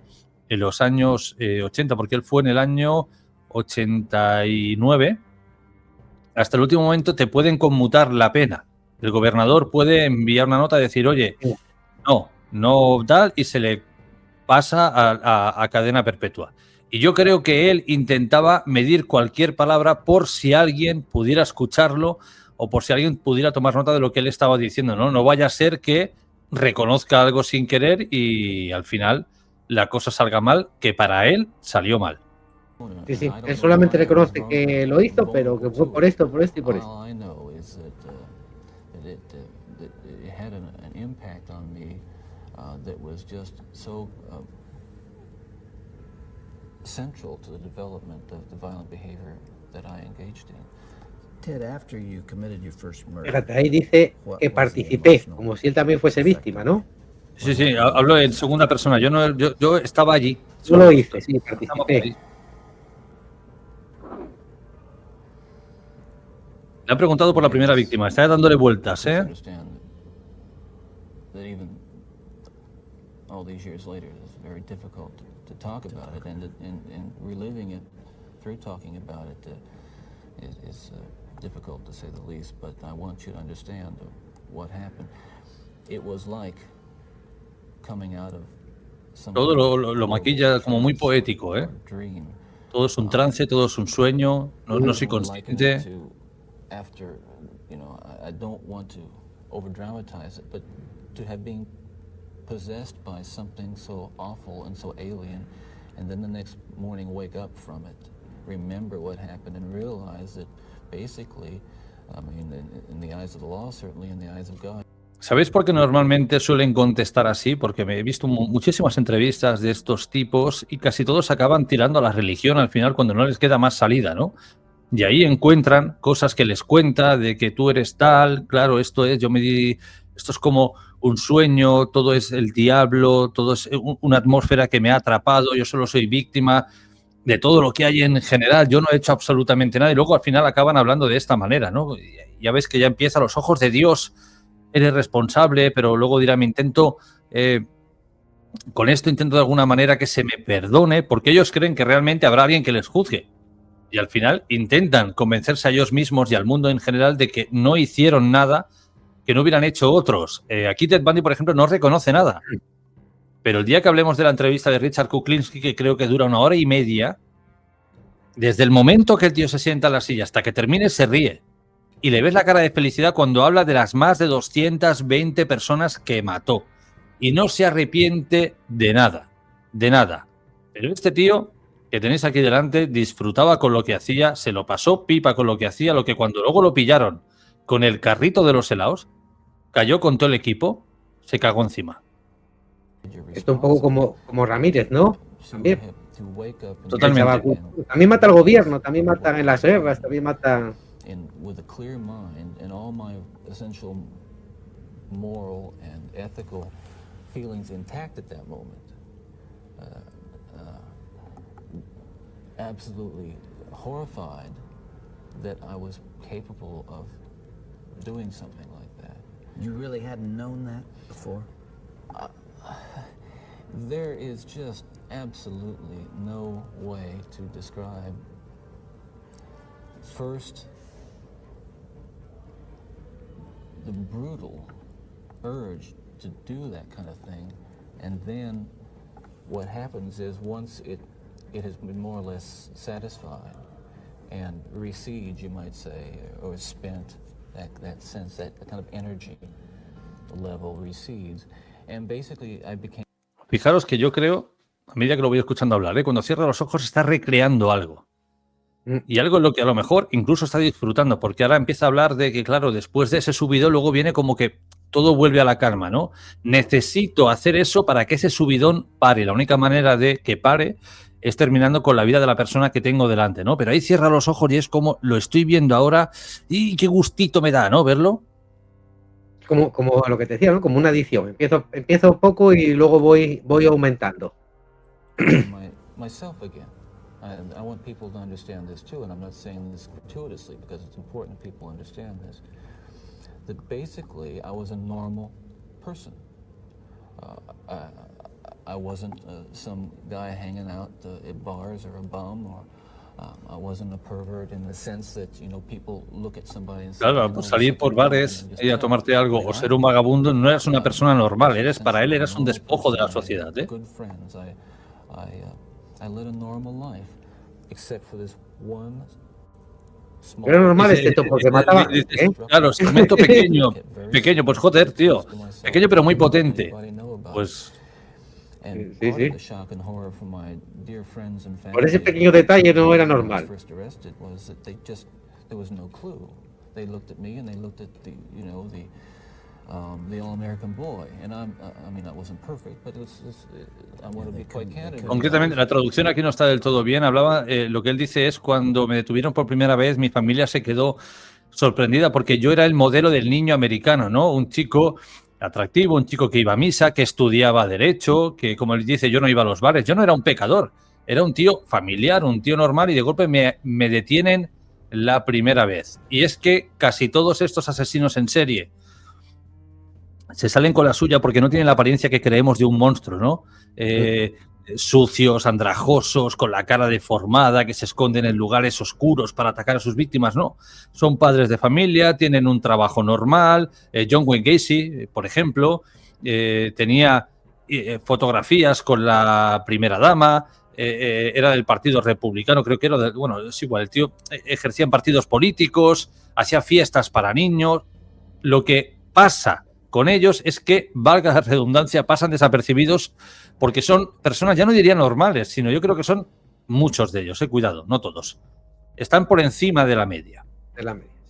en los años 80, porque él fue en el año 89, hasta el último momento te pueden conmutar la pena. El gobernador puede enviar una nota y decir, oye, no tal, y se le pasa a cadena perpetua. Y yo creo que él intentaba medir cualquier palabra por si alguien pudiera escucharlo o por si alguien pudiera tomar nota de lo que él estaba diciendo, ¿no? No vaya a ser que reconozca algo sin querer y al final la cosa salga mal, que para él salió mal. Sí, él solamente reconoce que lo hizo, pero que fue por esto y por esto. All I know is that it had an impact on me that was just so central to the development of the violent behavior that I engaged in. Ted, after you committed your first murder, Fíjate, ahí dice que participé, como si él también fuese víctima, ¿no? Sí, hablo en segunda persona. Yo estaba allí. Yo lo hice, sí, participé. Le han preguntado por la primera víctima. Está dándole vueltas, ¿eh? That even all these years later, it's very difficult to talk about it, and reliving it through talking about it is difficult to say the least. But I want you to understand what happened. It was like coming out of some Todo lo maquilla como muy poético, ¿eh? Todo es un trance, todo es un sueño. No soy consciente. After, I don't want to over-dramatize it, but to have been possessed by something so awful and so alien, and then the next morning wake up from it, remember what happened, and realize that basically, I mean, in the eyes of the law, certainly in the eyes of God. ¿Sabéis por qué normalmente suelen contestar así? Porque me he visto muchísimas entrevistas de estos tipos y casi todos acaban tirando a la religión al final cuando no les queda más salida, ¿no? Y ahí encuentran cosas que les cuenta de que tú eres tal, claro, esto es como un sueño, todo es el diablo, todo es una atmósfera que me ha atrapado, yo solo soy víctima de todo lo que hay en general, yo no he hecho absolutamente nada y luego al final acaban hablando de esta manera, ¿no? Ya ves que ya empieza a los ojos de Dios, eres responsable, pero luego dirá, con esto intento de alguna manera que se me perdone, porque ellos creen que realmente habrá alguien que les juzgue. Y al final intentan convencerse a ellos mismos y al mundo en general de que no hicieron nada que no hubieran hecho otros. Aquí Ted Bundy, por ejemplo, no reconoce nada. Pero el día que hablemos de la entrevista de Richard Kuklinski, que creo que dura 1 hora y media, desde el momento que el tío se sienta en la silla hasta que termine, se ríe. Y le ves la cara de felicidad cuando habla de las más de 220 personas que mató. Y no se arrepiente de nada. De nada. Pero este tío que tenéis aquí delante disfrutaba con lo que hacía, se lo pasó pipa con lo que hacía, lo que cuando luego lo pillaron con el carrito de los helados, cayó con todo el equipo, se cagó encima. Esto un poco como Ramírez, ¿no? También. Totalmente. También mata al gobierno, también matan en las guerras, también matan. With a clear mind and all my essential moral and ethical feelings intact at that moment. Absolutely horrified that I was capable of doing something like that. You really hadn't known that before? There is just absolutely no way to describe. First, the brutal urge to do that kind of thing, and then what happens is once it has been more or less satisfied and recedes, you might say, or spent, that sense, that kind of energy level recedes, and basically I became... Fijaros que yo creo, a medida que lo voy escuchando hablar, cuando cierra los ojos está recreando algo. Y algo en lo que a lo mejor incluso está disfrutando, porque ahora empieza a hablar de que, claro, después de ese subidón luego viene como que todo vuelve a la calma, ¿no? Necesito hacer eso para que ese subidón pare. La única manera de que pare es terminando con la vida de la persona que tengo delante, ¿no? Pero ahí cierra los ojos y es como lo estoy viendo ahora y qué gustito me da, ¿no? Verlo. Como lo que te decía, ¿no? Como una adicción. Empiezo poco y luego voy aumentando. Myself again. I want people to understand this too, and I'm not saying this gratuitously because it's important that people understand this. That basically I was a normal person. I wasn't some guy hanging out at bars or a bum, or I wasn't a pervert in the sense that, you know, people look at somebody and say, claro, pues salir por bares y a tomarte algo o ser un vagabundo no eres una persona normal, para él eres un despojo de la sociedad, ¿eh? Era normal excepto porque mataba. Claro, segmento pequeño, pues joder, tío, pequeño pero muy potente. Pues sí. Por ese pequeño detalle no era normal. Concretamente, la traducción aquí no está del todo bien. Hablaba, lo que él dice es: cuando me detuvieron por primera vez, mi familia se quedó sorprendida porque yo era el modelo del niño americano, ¿no? Un chico atractivo, un chico que iba a misa, que estudiaba derecho, que, como él dice, yo no iba a los bares, yo no era un pecador, era un tío familiar, un tío normal, y de golpe me detienen la primera vez. Y es que casi todos estos asesinos en serie se salen con la suya porque no tienen la apariencia que creemos de un monstruo, ¿no? Sucios, andrajosos, con la cara deformada, que se esconden en lugares oscuros para atacar a sus víctimas, no. Son padres de familia, tienen un trabajo normal. John Wayne Gacy, por ejemplo, tenía fotografías con la primera dama, era del Partido Republicano, creo que era, bueno, es igual, el tío ejercía en partidos políticos, hacía fiestas para niños. Lo que pasa con ellos es que, valga la redundancia, pasan desapercibidos porque son personas, ya no diría normales, sino yo creo que son muchos de ellos, cuidado, no todos. Están por encima de la media.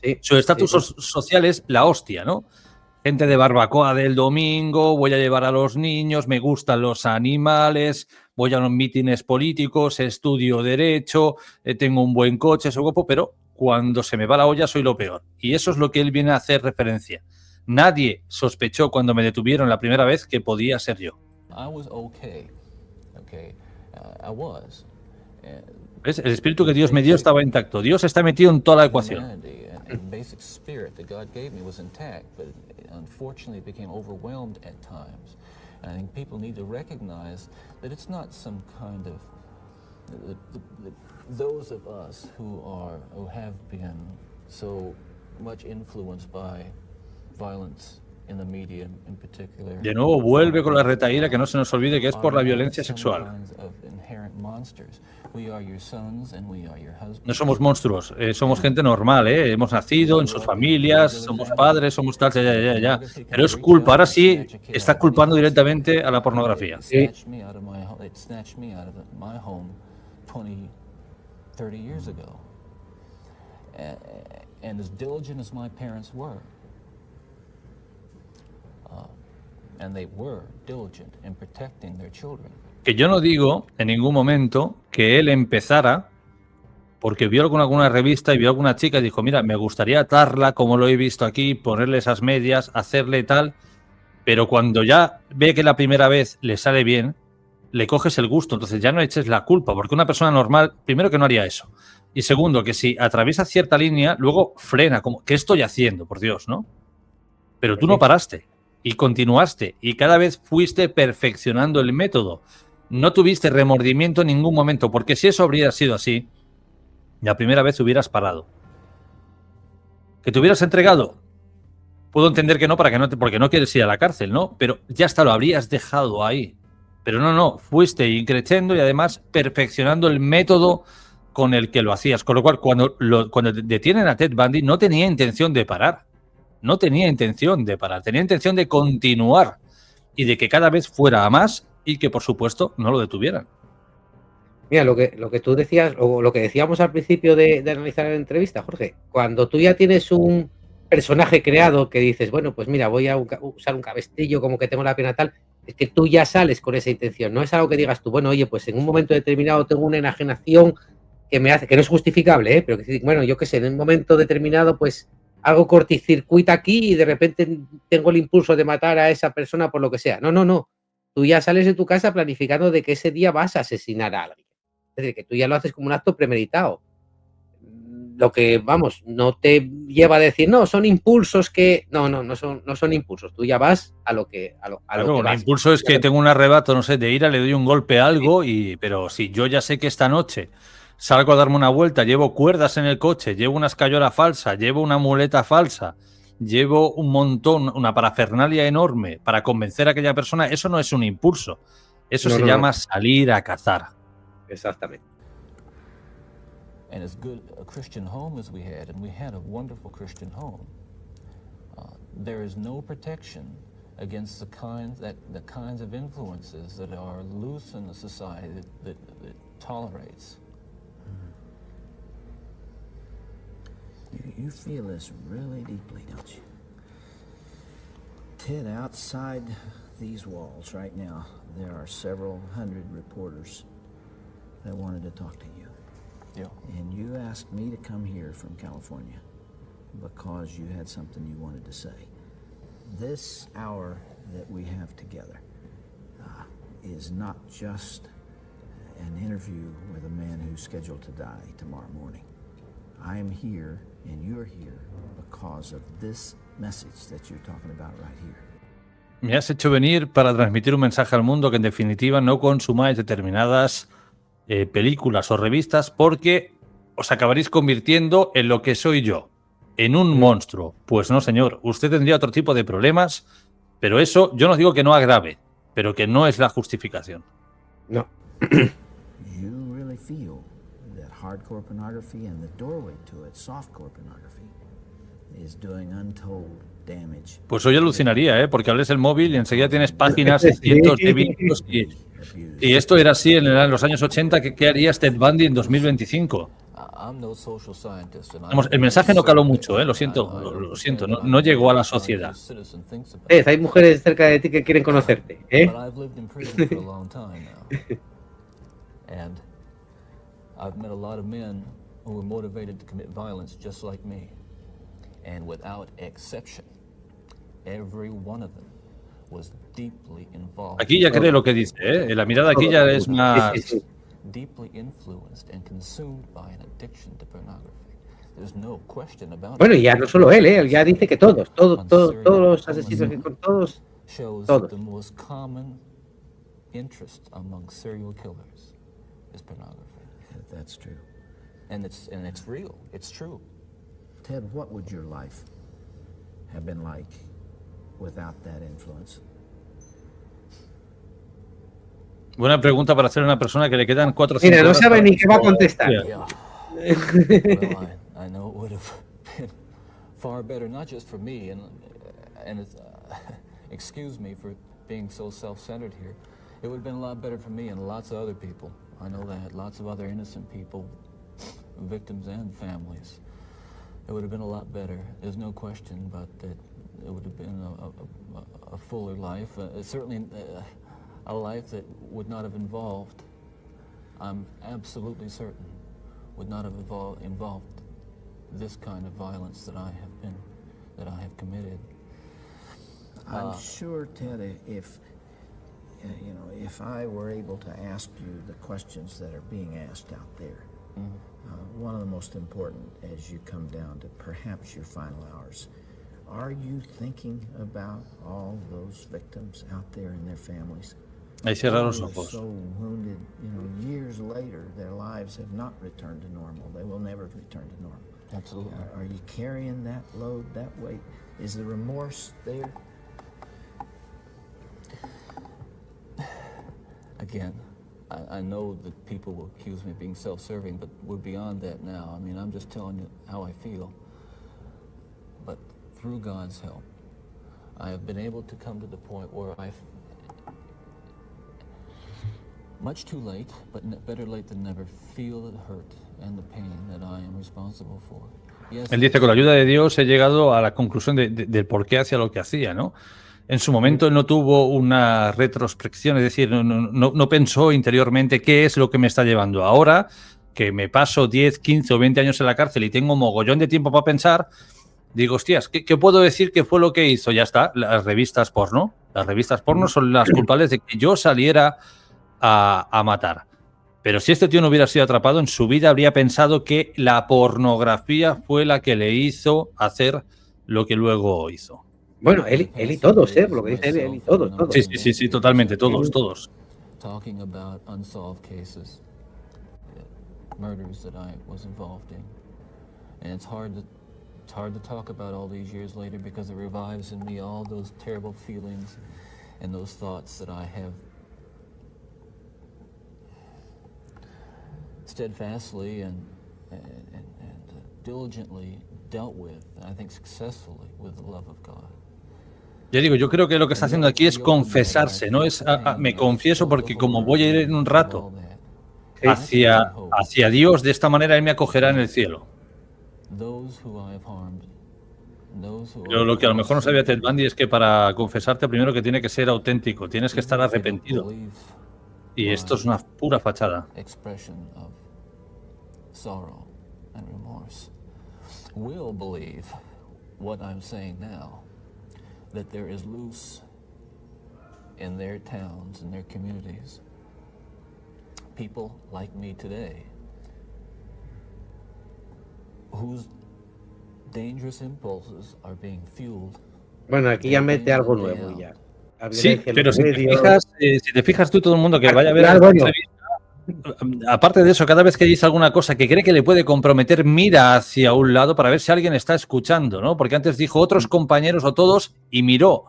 Sí. Su estatus social es la hostia, ¿no? Gente de barbacoa del domingo, voy a llevar a los niños, me gustan los animales, voy a los mítines políticos, estudio derecho, tengo un buen coche, soy guapo, pero cuando se me va la olla soy lo peor. Y eso es lo que él viene a hacer referencia. Nadie sospechó cuando me detuvieron la primera vez que podía ser yo. ¿Ves? El espíritu que Dios me dio estaba intacto. Dios está metido en toda la ecuación. De nuevo vuelve con la retahíla, que no se nos olvide que es por la violencia sexual. No somos monstruos, somos gente normal, hemos nacido en sus familias, somos padres, somos tal, ya. Pero es culpa, ahora sí está culpando directamente a la pornografía. Sí. 20, 30 years ago. And as diligent as my parents were, and they were diligent in protecting their children. Que yo no digo en ningún momento que él empezara porque vio alguna revista y vio alguna chica y dijo, mira, me gustaría atarla como lo he visto aquí, ponerle esas medias, hacerle tal, pero cuando ya ve que la primera vez le sale bien, le coges el gusto, entonces ya no eches la culpa, porque una persona normal, primero que no haría eso, y segundo, que si atraviesa cierta línea, luego frena, como, ¿qué estoy haciendo? Por Dios, ¿no? Pero tú no paraste, y continuaste, y cada vez fuiste perfeccionando el método. No tuviste remordimiento en ningún momento, porque si eso habría sido así, la primera vez hubieras parado. ¿Que te hubieras entregado? Puedo entender que no, porque no quieres ir a la cárcel, ¿no? Pero ya está, lo habrías dejado ahí. Pero no, fuiste increciendo y además perfeccionando el método con el que lo hacías. Con lo cual, cuando detienen a Ted Bundy, no tenía intención de parar. No tenía intención de parar. Tenía intención de continuar y de que cada vez fuera a más y que, por supuesto, no lo detuvieran. Mira, lo que tú decías, o lo que decíamos al principio de analizar la entrevista, Jorge, cuando tú ya tienes un personaje creado que dices, bueno, pues mira, voy a usar un cabestillo, como que tengo la pena tal, es que tú ya sales con esa intención, no es algo que digas tú, bueno, oye, pues en un momento determinado tengo una enajenación que me hace, que no es justificable, pero que bueno, yo qué sé, en un momento determinado, pues hago corticircuito aquí y de repente tengo el impulso de matar a esa persona por lo que sea. No. Tú ya sales de tu casa planificando de que ese día vas a asesinar a alguien. Es decir, que tú ya lo haces como un acto premeditado. Lo que, vamos, no te lleva a decir, no, son impulsos que... No son impulsos. Tú ya vas a lo que Claro, un vas. impulso es que tengo un arrebato, no sé, de ira, le doy un golpe a algo, pero si yo ya sé que esta noche salgo a darme una vuelta, llevo cuerdas en el coche, llevo una escayola falsa, llevo una muleta falsa, llevo un montón, una parafernalia enorme para convencer a aquella persona, eso no es un impulso. Eso se llama salir a cazar. Exactamente. And as good a Christian home as we had, and we had a wonderful Christian home, there is no protection against the kinds of influences that are loose in a society that tolerates. You feel this really deeply, don't you? Ted, outside these walls right now, there are several hundred reporters that wanted to talk to you. Yeah. And you asked me to come here from California because you had something you wanted to say. This hour that we have together is not just an interview with a man who's scheduled to die tomorrow morning. I am here and you're here because of this message that you're talking about right here. Me has hecho venir para transmitir un mensaje al mundo que en definitiva no consumáis determinadas películas o revistas porque os acabaréis convirtiendo en lo que soy yo, en un monstruo. Pues no, señor, usted tendría otro tipo de problemas, pero eso yo no digo que no agrave, pero que no es la justificación. No. You really feel that hardcore pornography and the doorway to it, softcore pornography, is doing untold damage. Pues hoy alucinaría, porque hables el móvil y enseguida tienes páginas y cientos de vídeos y esto era así en los años 80, ¿qué haría Ted Bundy en 2025? Vamos, el mensaje no caló mucho, lo siento, no llegó a la sociedad. Hay mujeres cerca de ti que quieren conocerte, And I've met a lot of men who were motivated to commit violence just like me. And without exception, every one of them was deeply involved. Aquí ya cree lo que dice, la mirada aquí ya es más... Deeply influenced and consumed by an addiction to pornography. There's no question about it. Bueno, y ya no solo él ya dice que todos los asesinos que con todos. Shows that the most common interest among serial killers is pornography. Yeah, that's true. And it's real. It's true. Ted, what would your life have been like without that influence? Buena pregunta para hacer a una persona que le quedan 4 o 5 Mira, no horas sabe para... ni qué va a contestar. Yeah. Well, I know it would have been far better, not just for me, and it's, excuse me for being so self-centered here. It would have been a lot better for me and lots of other people I know they had lots of other innocent people, victims and families. It would have been a lot better. There's no question, but it would have been a fuller life. Certainly a life that would not have involved, I'm absolutely certain, would not have involved this kind of violence that I have committed. I'm sure, Ted, if I were able to ask you the questions that are being asked out there, one of the most important as you come down to perhaps your final hours, are you thinking about all those victims out there and their families? Ahí cierra los Who are ojos. so wounded, years later, their lives have not returned to normal. They will never return to normal. Absolutely. Are you carrying that load, that weight? Is the remorse there? Again, I know that people will accuse me of being self-serving, but we're beyond that now. I mean, I'm just telling you how I feel. But through God's help, I have been able to come to the point where much too late, but better late than never, feel the hurt and the pain that I am responsible for. Yes, Él dice, con la ayuda de Dios he llegado a la conclusión del por qué hacía lo que hacía, ¿no? En su momento él no tuvo una retrospección, es decir, no pensó interiormente qué es lo que me está llevando. Ahora que me paso 10, 15 o 20 años en la cárcel y tengo mogollón de tiempo para pensar, digo, hostias, ¿qué puedo decir que fue lo que hizo? Ya está, las revistas porno. Las revistas porno son las culpables de que yo saliera a matar. Pero si este tío no hubiera sido atrapado, en su vida habría pensado que la pornografía fue la que le hizo hacer lo que luego hizo. Bueno, él y todos, por lo que dice él y todos. Sí, totalmente, todos. Talking about unsolved cases, murders that I was involved in. And it's hard to talk about all these years later because it revives in me all those terrible feelings and those thoughts that I have steadfastly and diligently dealt with, I think successfully, with the love of God. Ya digo, yo creo que lo que está haciendo aquí es confesarse, ¿no? Es me confieso porque como voy a ir en un rato hacia Dios, de esta manera Él me acogerá en el cielo. Pero lo que a lo mejor no sabía Ted Bundy es que para confesarte primero que tiene que ser auténtico, tienes que estar arrepentido. Y esto es una pura fachada. Sorrow and remorse will believe what I'm saying now, that there is loose in their towns and their communities people like me today whose dangerous impulses are being fueled. Bueno, aquí ya mete algo nuevo ya. Sí, pero si te fijas tú, todo el mundo que vaya a ver aparte de eso, cada vez que dice alguna cosa que cree que le puede comprometer, mira hacia un lado para ver si alguien está escuchando, ¿no? Porque antes dijo otros compañeros o todos y miró.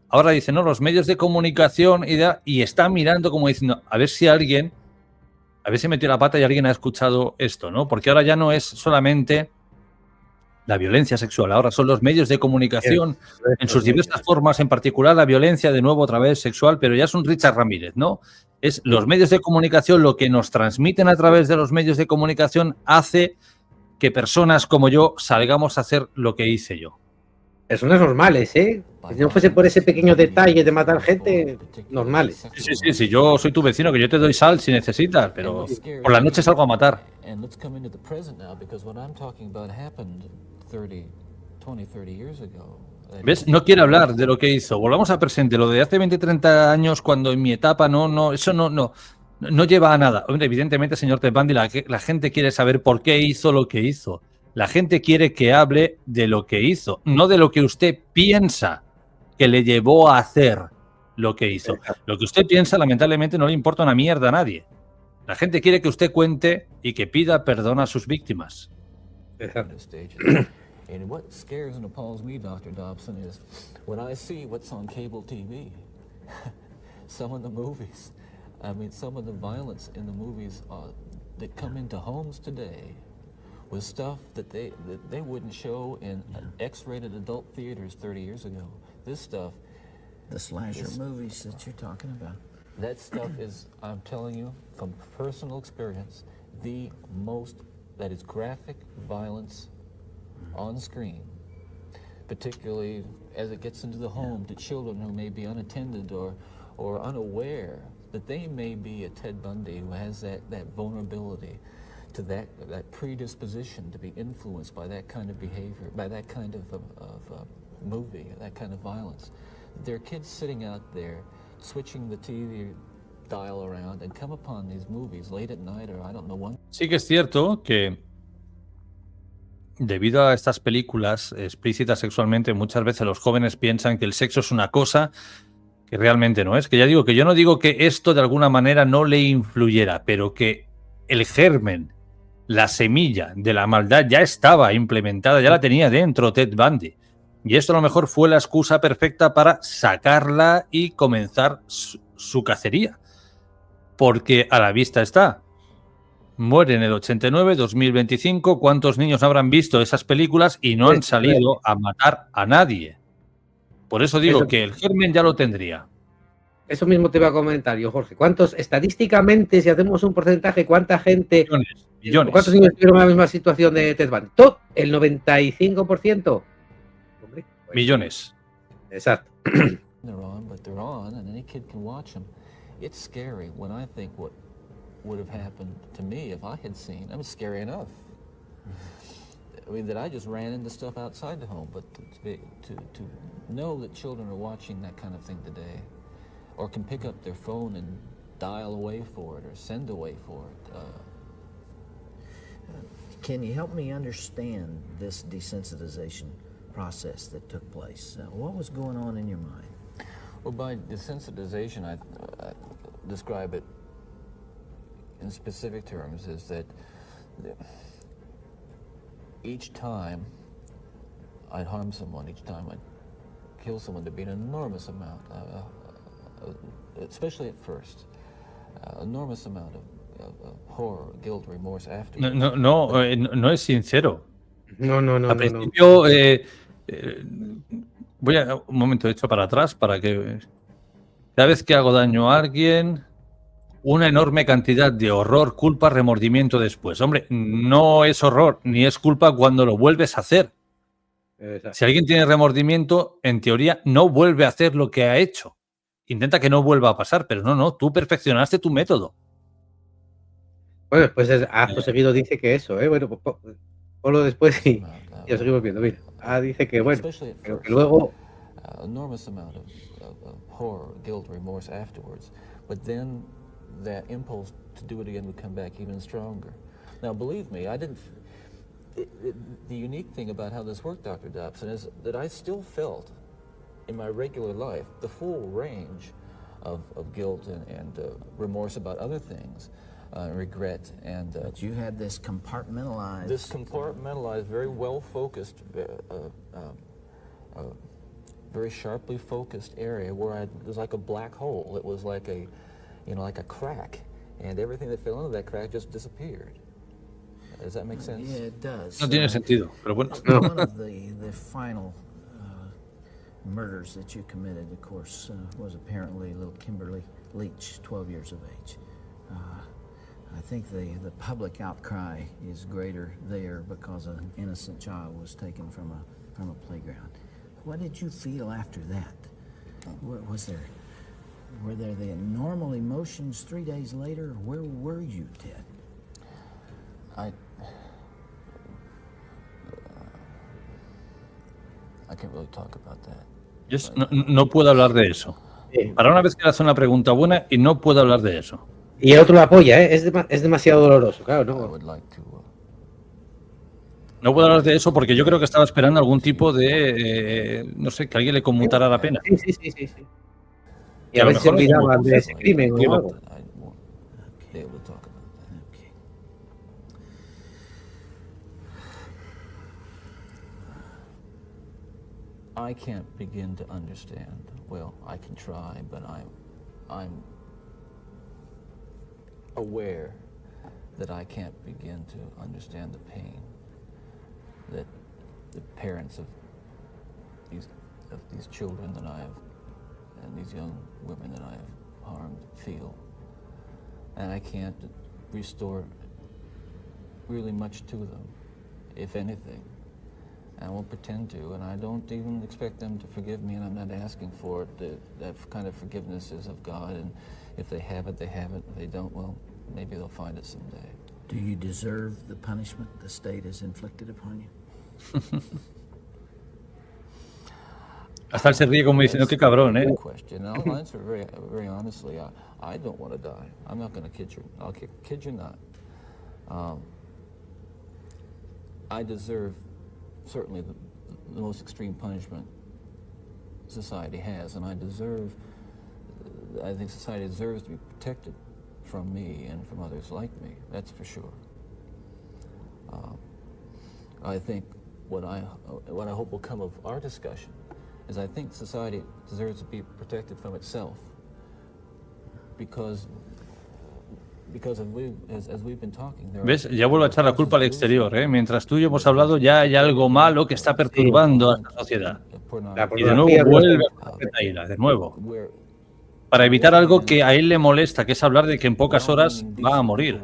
Ahora dice, no, los medios de comunicación y está mirando como diciendo, a ver si metió la pata y alguien ha escuchado esto, ¿no? Porque ahora ya no es solamente la violencia sexual, ahora son los medios de comunicación en sus diversas formas, en particular la violencia, de nuevo otra vez sexual, pero ya es un Richard Ramírez, ¿no? Es los medios de comunicación, lo que nos transmiten a través de los medios de comunicación hace que personas como yo salgamos a hacer lo que hice yo. Personas normales, ¿eh? Si no fuese por ese pequeño detalle de matar gente, normales. Sí, yo soy tu vecino, que yo te doy sal si necesitas, pero por la noche salgo a matar. ¿Ves? No quiere hablar de lo que hizo. Volvamos al presente. Lo de hace 20, 30 años, cuando en mi etapa, eso no lleva a nada. Hombre, evidentemente, señor Ted Bundy, la gente quiere saber por qué hizo lo que hizo. La gente quiere que hable de lo que hizo, no de lo que usted piensa que le llevó a hacer lo que hizo. Lo que usted piensa, lamentablemente, no le importa una mierda a nadie. La gente quiere que usted cuente y que pida perdón a sus víctimas. And what scares and appalls me, Dr. Dobson, is when I see what's on cable TV, some of the movies, some of the violence in the movies that come into homes today with stuff that they wouldn't show in X-rated adult theaters 30 years ago. This stuff... The slasher movies that you're talking about. That stuff is, I'm telling you, from personal experience, that is graphic violence on screen, particularly as it gets into the home to children who may be unattended or unaware that they may be a Ted Bundy who has that vulnerability to that predisposition to be influenced by that kind of behavior, by that kind of movie, that kind of violence. There are kids sitting out there switching the TV dial around and come upon these movies late at night or I don't know when. Sí que es cierto que debido a estas películas explícitas sexualmente, muchas veces los jóvenes piensan que el sexo es una cosa que realmente no es. Que ya digo que yo no digo que esto de alguna manera no le influyera, pero que el germen, la semilla de la maldad ya estaba implementada, ya la tenía dentro Ted Bundy. Y esto a lo mejor fue la excusa perfecta para sacarla y comenzar su cacería. Porque a la vista está. Muere en el 89, 2025. ¿Cuántos niños habrán visto esas películas y no han salido a matar a nadie? Por eso digo que el germen ya lo tendría. Eso mismo te iba a comentar yo, Jorge. ¿Cuántos, estadísticamente, si hacemos un porcentaje, cuánta gente, millones. cuántos niños tuvieron la misma situación de Ted Bundy? ¿Todo? ¿El 95%? Hombre, pues, millones. Exacto. They're on, but they're on, and any kid can watch them. It's scary when I think what would have happened to me if I had seen. I mean, scary enough. I mean, that I just ran into stuff outside the home, but to know that children are watching that kind of thing today, or can pick up their phone and dial away for it or send away for it. Can you help me understand this desensitization process that took place? What was going on in your mind? Well, by desensitization, I describe it in specific terms is that each time I'd harm someone, each time I'd kill someone, there'd be an enormous amount, especially at first, enormous amount of horror, guilt, remorse after. No es sincero. No. Al principio, voy a un momento hecho para atrás para que cada vez que hago daño a alguien, una enorme cantidad de horror, culpa, remordimiento después. Hombre, no es horror ni es culpa cuando lo vuelves a hacer. Exacto. Si alguien tiene remordimiento, en teoría no vuelve a hacer lo que ha hecho. Intenta que no vuelva a pasar, pero no, tú perfeccionaste tu método. Bueno, pues acto seguido dice que eso, bueno, pues ponlo después y lo seguimos viendo. Mira, dice que bueno, pero que luego enormous amount of horror, guilt, remorse afterwards, but then that impulse to do it again would come back even stronger. Now, believe me, I didn't. The unique thing about how this worked, Dr. Dobson, is that I still felt in my regular life the full range of guilt and remorse about other things, regret and. But you had this compartmentalized. This compartmentalized, very well focused, very sharply focused area where it was like a black hole. It was like a, like a crack, and everything that fell into that crack just disappeared. Does that make sense? Yeah, it does. No tiene sentido, pero bueno. One of the final murders that you committed, of course, was apparently little Kimberly Leach, 12 years of age. I think the public outcry is greater there because an innocent child was taken from a playground. What did you feel after that? Were there the normal emotions 3 days later? Where were you, Ted? I can't really talk about that. Yo no puedo hablar de eso. Para una vez que le hace una pregunta buena y no puedo hablar de eso. Y el otro lo apoya, es demasiado doloroso, claro, I ¿no? would like to. No puedo hablar de eso porque yo creo que estaba esperando algún tipo de, no sé, que alguien le conmutara la pena. Sí. Y a lo veces se mejor es olvidaban como- de ese crimen o algo. I won't be able to talk about that. Okay. I can't begin to understand. Well, I can try, but I'm aware that I can't begin to understand the pain that the parents of these children that I have and these young women that I have harmed feel. And I can't restore really much to them, if anything. I won't pretend to, and I don't even expect them to forgive me, and I'm not asking for it. That kind of forgiveness is of God, and if they have it, they have it. If they don't, well, maybe they'll find it someday. Do you deserve the punishment the state has inflicted upon you? Hasta él se ríe como diciendo, qué cabrón, ¿eh? Good question. I'll answer very, very honestly. I don't want to die. I'm not going to kid you. I'll kid you not. I deserve certainly the most extreme punishment society has, and I think society deserves to be protected from me and from others like me. That's for sure. I think what I hope will come of our discussion is I think society deserves to be protected from itself because as we've been talking, ¿Ves? Ya vuelvo a echar la culpa al exterior, ¿eh? Mientras tú y yo hemos hablado, ya hay algo malo que está perturbando a esta sociedad. Y de nuevo vuelve a la petaíla, de nuevo. Para evitar algo que a él le molesta, que es hablar de que en pocas horas va a morir.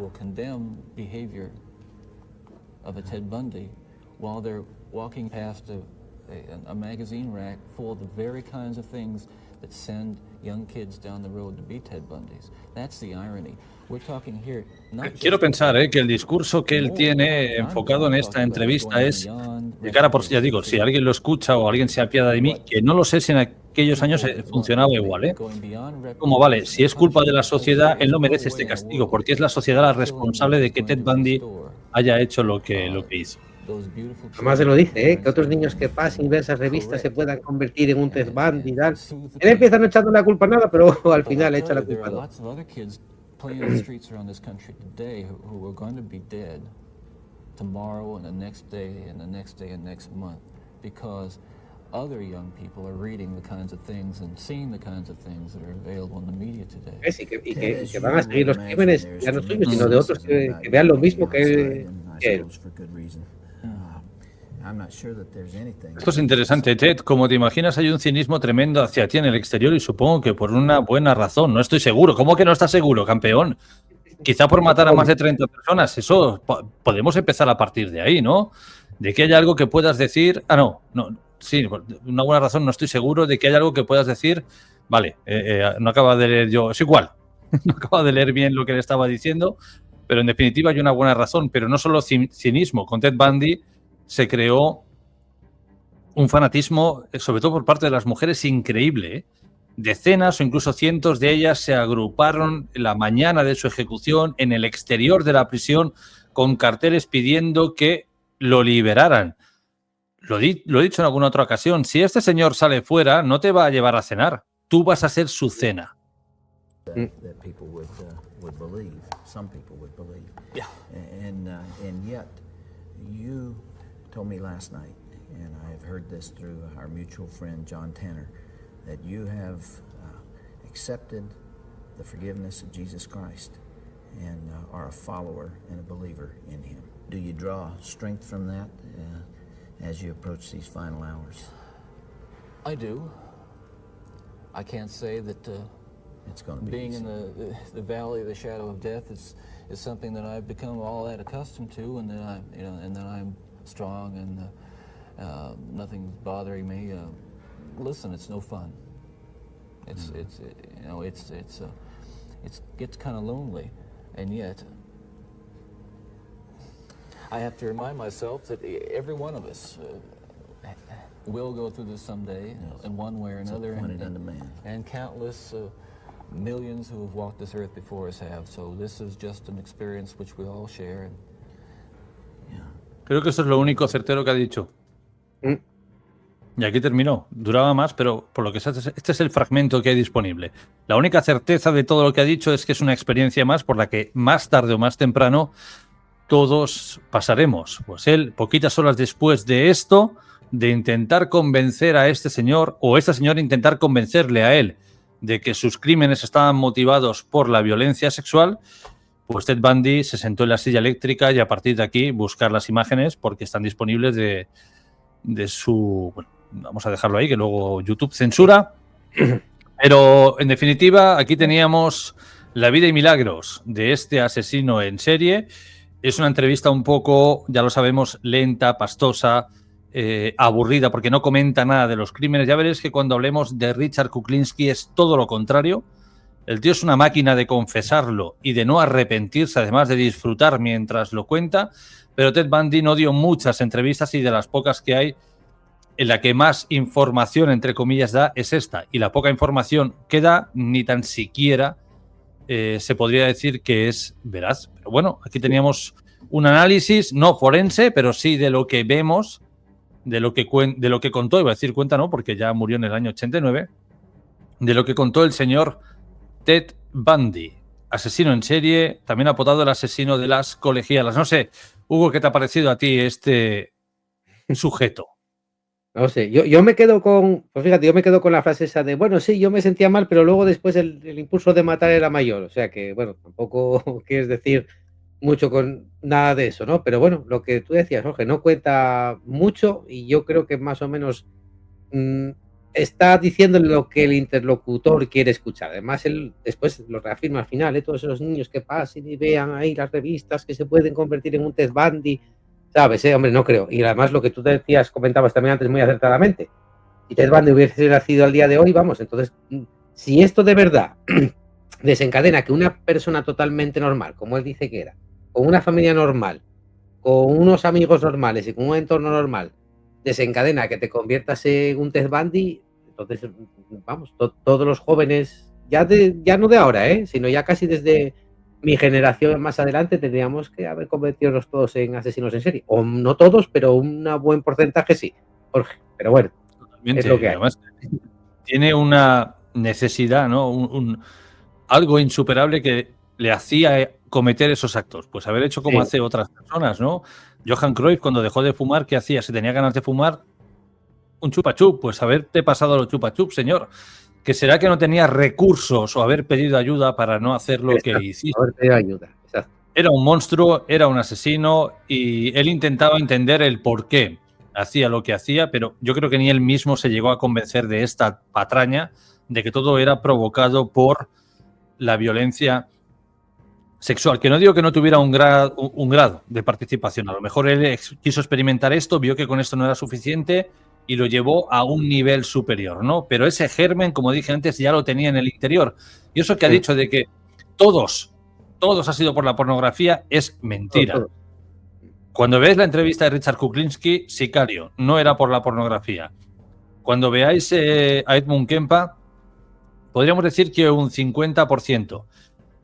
A magazine rack full of the very kinds of things that send young kids down the road to be Ted Bundys. That's the irony. We're talking here not Quiero pensar que el discurso que él tiene enfocado en esta entrevista es de cara por, ya digo, si alguien lo escucha o alguien se apiada de mí, que no lo sé si en aquellos años funcionaba igual, ¿eh? Como vale, si es culpa de la sociedad, él no merece este castigo, porque es la sociedad la responsable de que Ted Bundy haya hecho lo que hizo. Además se lo dice, que otros niños que pasen y vean esas revistas se puedan convertir en un Ted Bundy y tal. Él empieza no echando la culpa a nada, pero al final echa la culpa a todo. Playing in the streets around this country today who are going to be dead tomorrow and the next day and the next day and next month because other young people are reading the kinds of things and seeing the kinds of things that are available in the media today. Y que van a seguir los crímenes, ya no suyos, sino de otros que vean lo mismo que él. Esto es interesante, Ted. Como te imaginas, hay un cinismo tremendo hacia ti en el exterior y supongo que por una buena razón. No estoy seguro. ¿Cómo que no estás seguro, campeón? Quizá por matar a más de 30 personas. Eso podemos empezar a partir de ahí, ¿no? De que haya algo que puedas decir. No. Sí, por una buena razón no estoy seguro de que haya algo que puedas decir. Vale, no acaba de leer yo. Es igual. No acaba de leer bien lo que le estaba diciendo. Pero en definitiva hay una buena razón. Pero no solo cinismo. Con Ted Bundy se creó un fanatismo, sobre todo por parte de las mujeres, increíble, ¿eh? Decenas o incluso cientos de ellas se agruparon la mañana de su ejecución en el exterior de la prisión con carteles pidiendo que lo liberaran. Lo he dicho en alguna otra ocasión, si este señor sale fuera, no te va a llevar a cenar, tú vas a ser su cena. Told me last night, and I have heard this through our mutual friend John Tanner, that you have accepted the forgiveness of Jesus Christ and are a follower and a believer in Him. Do you draw strength from that as you approach these final hours? I do. I can't say that it's going to be being easy. in the valley of the shadow of death is something that I've become all that accustomed to, and that I'm strong and nothing's bothering me. Listen, it's no fun. It gets kind of lonely, and yet I have to remind myself that every one of us will go through this someday, in one way or another, and countless millions who have walked this earth before us have. So this is just an experience which we all share. Creo que eso es lo único certero que ha dicho. Y aquí terminó. Duraba más, pero por lo que este es el fragmento que hay disponible. La única certeza de todo lo que ha dicho es que es una experiencia más por la que más tarde o más temprano todos pasaremos. Pues él, poquitas horas después de esto, de intentar convencer a este señor, o esta señora intentar convencerle a él de que sus crímenes estaban motivados por la violencia sexual, pues Ted Bundy se sentó en la silla eléctrica y a partir de aquí buscar las imágenes porque están disponibles de su... Bueno, vamos a dejarlo ahí, que luego YouTube censura. Pero, en definitiva, aquí teníamos la vida y milagros de este asesino en serie. Es una entrevista un poco, ya lo sabemos, lenta, pastosa, aburrida, porque no comenta nada de los crímenes. Ya veréis que cuando hablemos de Richard Kuklinski es todo lo contrario. El tío es una máquina de confesarlo y de no arrepentirse, además de disfrutar mientras lo cuenta. Pero Ted Bundy no dio muchas entrevistas y de las pocas que hay, en la que más información, entre comillas, da es esta. Y la poca información que da, ni tan siquiera se podría decir que es veraz. Pero bueno, aquí teníamos un análisis, no forense, pero sí de lo que vemos, de lo que contó, iba a decir cuenta no, porque ya murió en el año 89, de lo que contó el señor Ted Bundy, asesino en serie, también apodado el asesino de las colegialas. No sé, Hugo, ¿qué te ha parecido a ti este sujeto? No sé, yo me quedo con, pues fíjate, yo me quedo con la frase esa de, bueno, sí, yo me sentía mal, pero luego después el impulso de matar era mayor. O sea que, bueno, tampoco quieres decir mucho con nada de eso, ¿no? Pero bueno, lo que tú decías, Jorge, no cuenta mucho y yo creo que más o menos está diciendo lo que el interlocutor quiere escuchar. Además, él después lo reafirma al final, ¿eh? Todos esos niños que pasen y vean ahí las revistas que se pueden convertir en un Ted Bundy, ¿sabes? Hombre, no creo. Y además lo que tú te decías, comentabas también antes muy acertadamente, si Ted Bundy hubiese nacido al día de hoy, vamos, entonces, si esto de verdad desencadena que una persona totalmente normal, como él dice que era, con una familia normal, con unos amigos normales y con un entorno normal, desencadena que te conviertas en un Ted Bundy, entonces, vamos, todos los jóvenes, ya no de ahora, sino ya casi desde mi generación más adelante, tendríamos que haber convertido todos en asesinos en serie. O no todos, pero un buen porcentaje sí, Jorge. Pero bueno, Totalmente. es lo que hay. Además, tiene una necesidad, ¿no? Algo insuperable que le hacía cometer esos actos. Pues haber hecho como Sí. hace otras personas, ¿no? Johan Cruyff, cuando dejó de fumar, ¿qué hacía? Si tenía ganas de fumar, un chupa chup. Pues haberte pasado los chupa chup, señor. Que será que no tenía recursos o haber pedido ayuda para no hacer lo que hiciste. Haber pedido ayuda, exacto. Era un monstruo, era un asesino y él intentaba entender el por qué hacía lo que hacía, pero yo creo que ni él mismo se llegó a convencer de esta patraña, de que todo era provocado por la violencia sexual. Que no digo que no tuviera un grado de participación. A lo mejor él quiso experimentar esto, vio que con esto no era suficiente y lo llevó a un nivel superior, ¿no? Pero ese germen, como dije antes, ya lo tenía en el interior. Y eso que ha dicho de que todos ha sido por la pornografía es mentira. Todo. Cuando veáis la entrevista de Richard Kuklinski, sicario, no era por la pornografía. Cuando veáis a Edmund Kempa, podríamos decir que un 50%.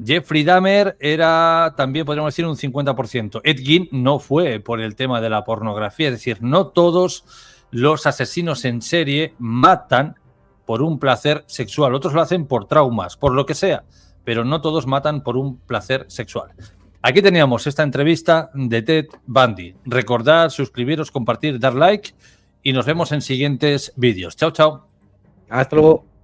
Jeffrey Dahmer era también, podríamos decir, un 50%. Ed Gein no fue por el tema de la pornografía. Es decir, no todos los asesinos en serie matan por un placer sexual. Otros lo hacen por traumas, por lo que sea. Pero no todos matan por un placer sexual. Aquí teníamos esta entrevista de Ted Bundy. Recordad, suscribiros, compartir, dar like y nos vemos en siguientes vídeos. Chao, chao. Hasta luego.